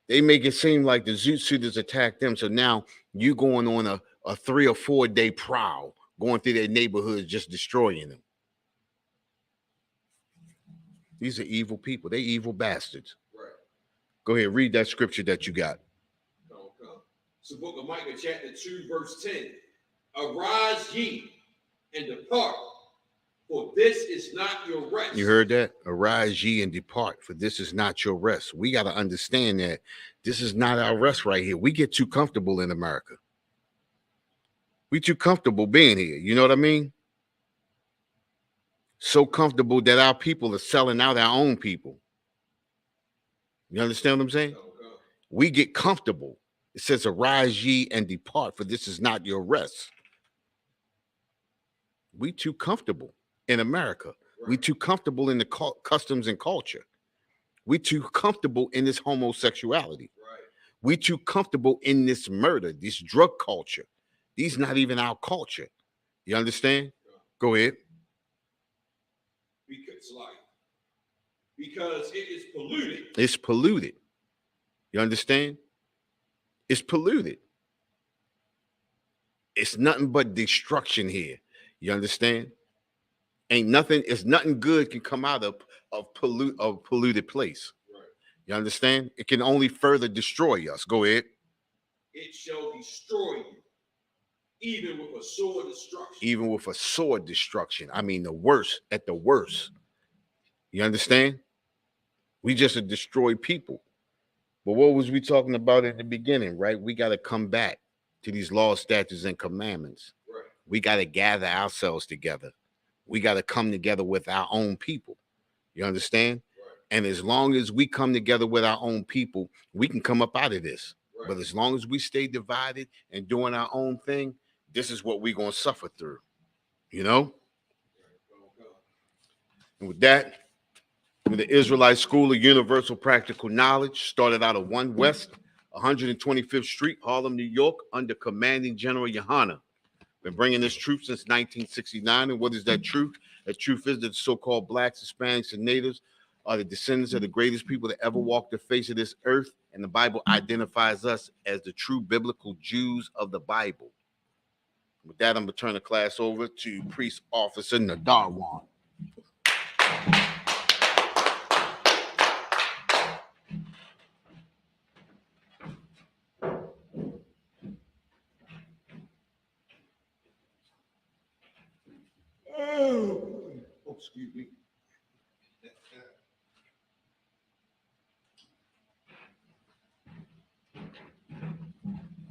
B: They make it seem like the Zoot Suiters attacked them. So now you going on a 3 or 4 day prowl, going through their neighborhoods, just destroying them. These are evil people. They evil bastards.
A: Right.
B: Go ahead, read that scripture that you got.
A: Okay. It's the book of Micah, chapter 2, verse 10. Arise ye and depart, for this is not your rest.
B: You heard that? Arise ye and depart, for this is not your rest. We got to understand that this is not our rest right here. We get too comfortable in America. We too comfortable being here. You know what I mean? So comfortable that our people are selling out our own people. You understand what I'm saying?
A: Okay.
B: We get comfortable. It says, arise ye and depart, for this is not your rest. We too comfortable in America. Right. We too comfortable in the customs and culture. We too comfortable in this homosexuality.
A: Right.
B: We too comfortable in this murder, this drug culture. These not even our culture. You understand? Yeah. Go ahead.
A: Because it is polluted.
B: It's polluted. You understand? It's polluted. It's nothing but destruction here. You understand? Ain't nothing. It's nothing good can come out of polluted place.
A: Right.
B: You understand? It can only further destroy us. Go ahead.
A: It shall destroy you, even with a sword destruction.
B: Even with a sword destruction. I mean, the worst at the worst. You understand? We just a destroyed people. But what was we talking about in the beginning, right? We got to come back to these laws, statutes, and commandments.
A: Right.
B: We got to gather ourselves together. We got to come together with our own people. You understand?
A: Right.
B: And as long as we come together with our own people, we can come up out of this. Right. But as long as we stay divided and doing our own thing, this is what we're going to suffer through. You know? And with that, the Israelite School of Universal Practical Knowledge started out of 1 West 125th Street, Harlem, New York, under Commanding General Yohana. Been bringing this truth since 1969. And what is that truth? That truth is that the so-called blacks, Hispanics, and natives are the descendants of the greatest people that ever walked the face of this earth. And the Bible identifies us as the true biblical Jews of the Bible. With that, I'm going to turn the class over to Priest Officer Nadarwan.
A: Oh, excuse me.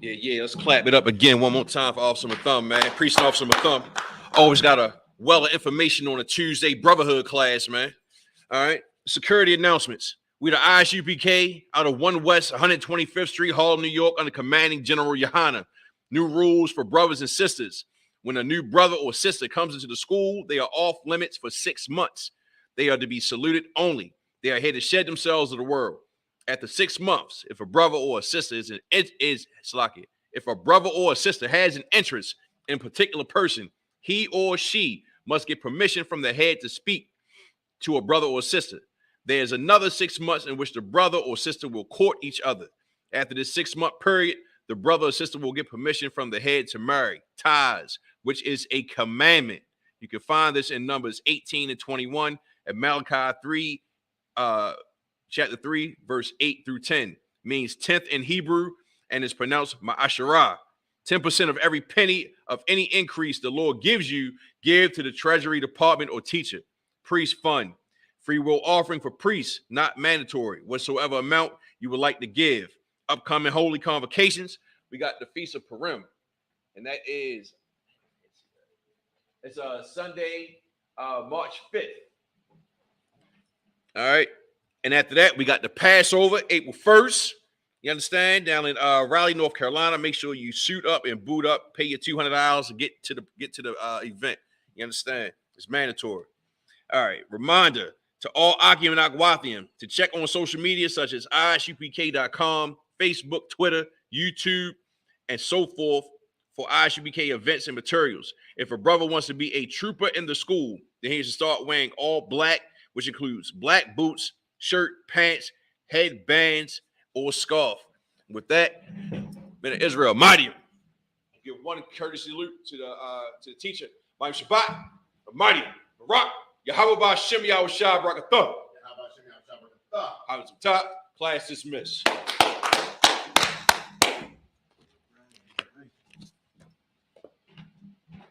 A: Yeah, let's clap it up again one more time for Officer Mathum, man. Priest Officer Mathum. Always got a well of information on a Tuesday Brotherhood class, man. All right. Security announcements. We the ISUPK out of 1 West 125th Street, Harlem, New York, under Commanding General Yohana. New rules for brothers and sisters. When a new brother or sister comes into the school, they are off limits for 6 months. They are to be saluted only. They are here to shed themselves to the world. After 6 months, if a brother or a sister if a brother or a sister has an interest in a particular person, he or she must get permission from the head to speak to a brother or sister. There is another 6 months in which the brother or sister will court each other. After this 6-month period, the brother or sister will get permission from the head to marry, ties, which is a commandment. You can find this in Numbers 18 and 21 at Malachi 3, chapter 3, verse 8 through 10. Means 10th in Hebrew and is pronounced ma'asharah. 10% of every penny of any increase the Lord gives you, give to the treasury department or teacher. Priest fund. Free will offering for priests, not mandatory. Whatsoever amount you would like to give. Upcoming holy convocations. We got the Feast of Purim. And that is, it's Sunday, March 5th. All right. And after that, we got the Passover, April 1st. You understand? Down in Raleigh, North Carolina. Make sure you suit up and boot up. Pay your $200 to get to the event. You understand? It's mandatory. All right. Reminder to all Akim and Akwathiam to check on social media such as isupk.com, Facebook, Twitter, YouTube, and so forth for ISUPK events and materials. If a brother wants to be a trooper in the school, then he should start wearing all black, which includes black boots, shirt, pants, headbands, or scarf. With that, men of Israel, mighty.
C: give one courtesy salute to the teacher. Ma'am Shabbat, Almighty, Barak, Yahweh Ba'Shem Yahweh Shah Barakatah. How was the top? Class dismissed.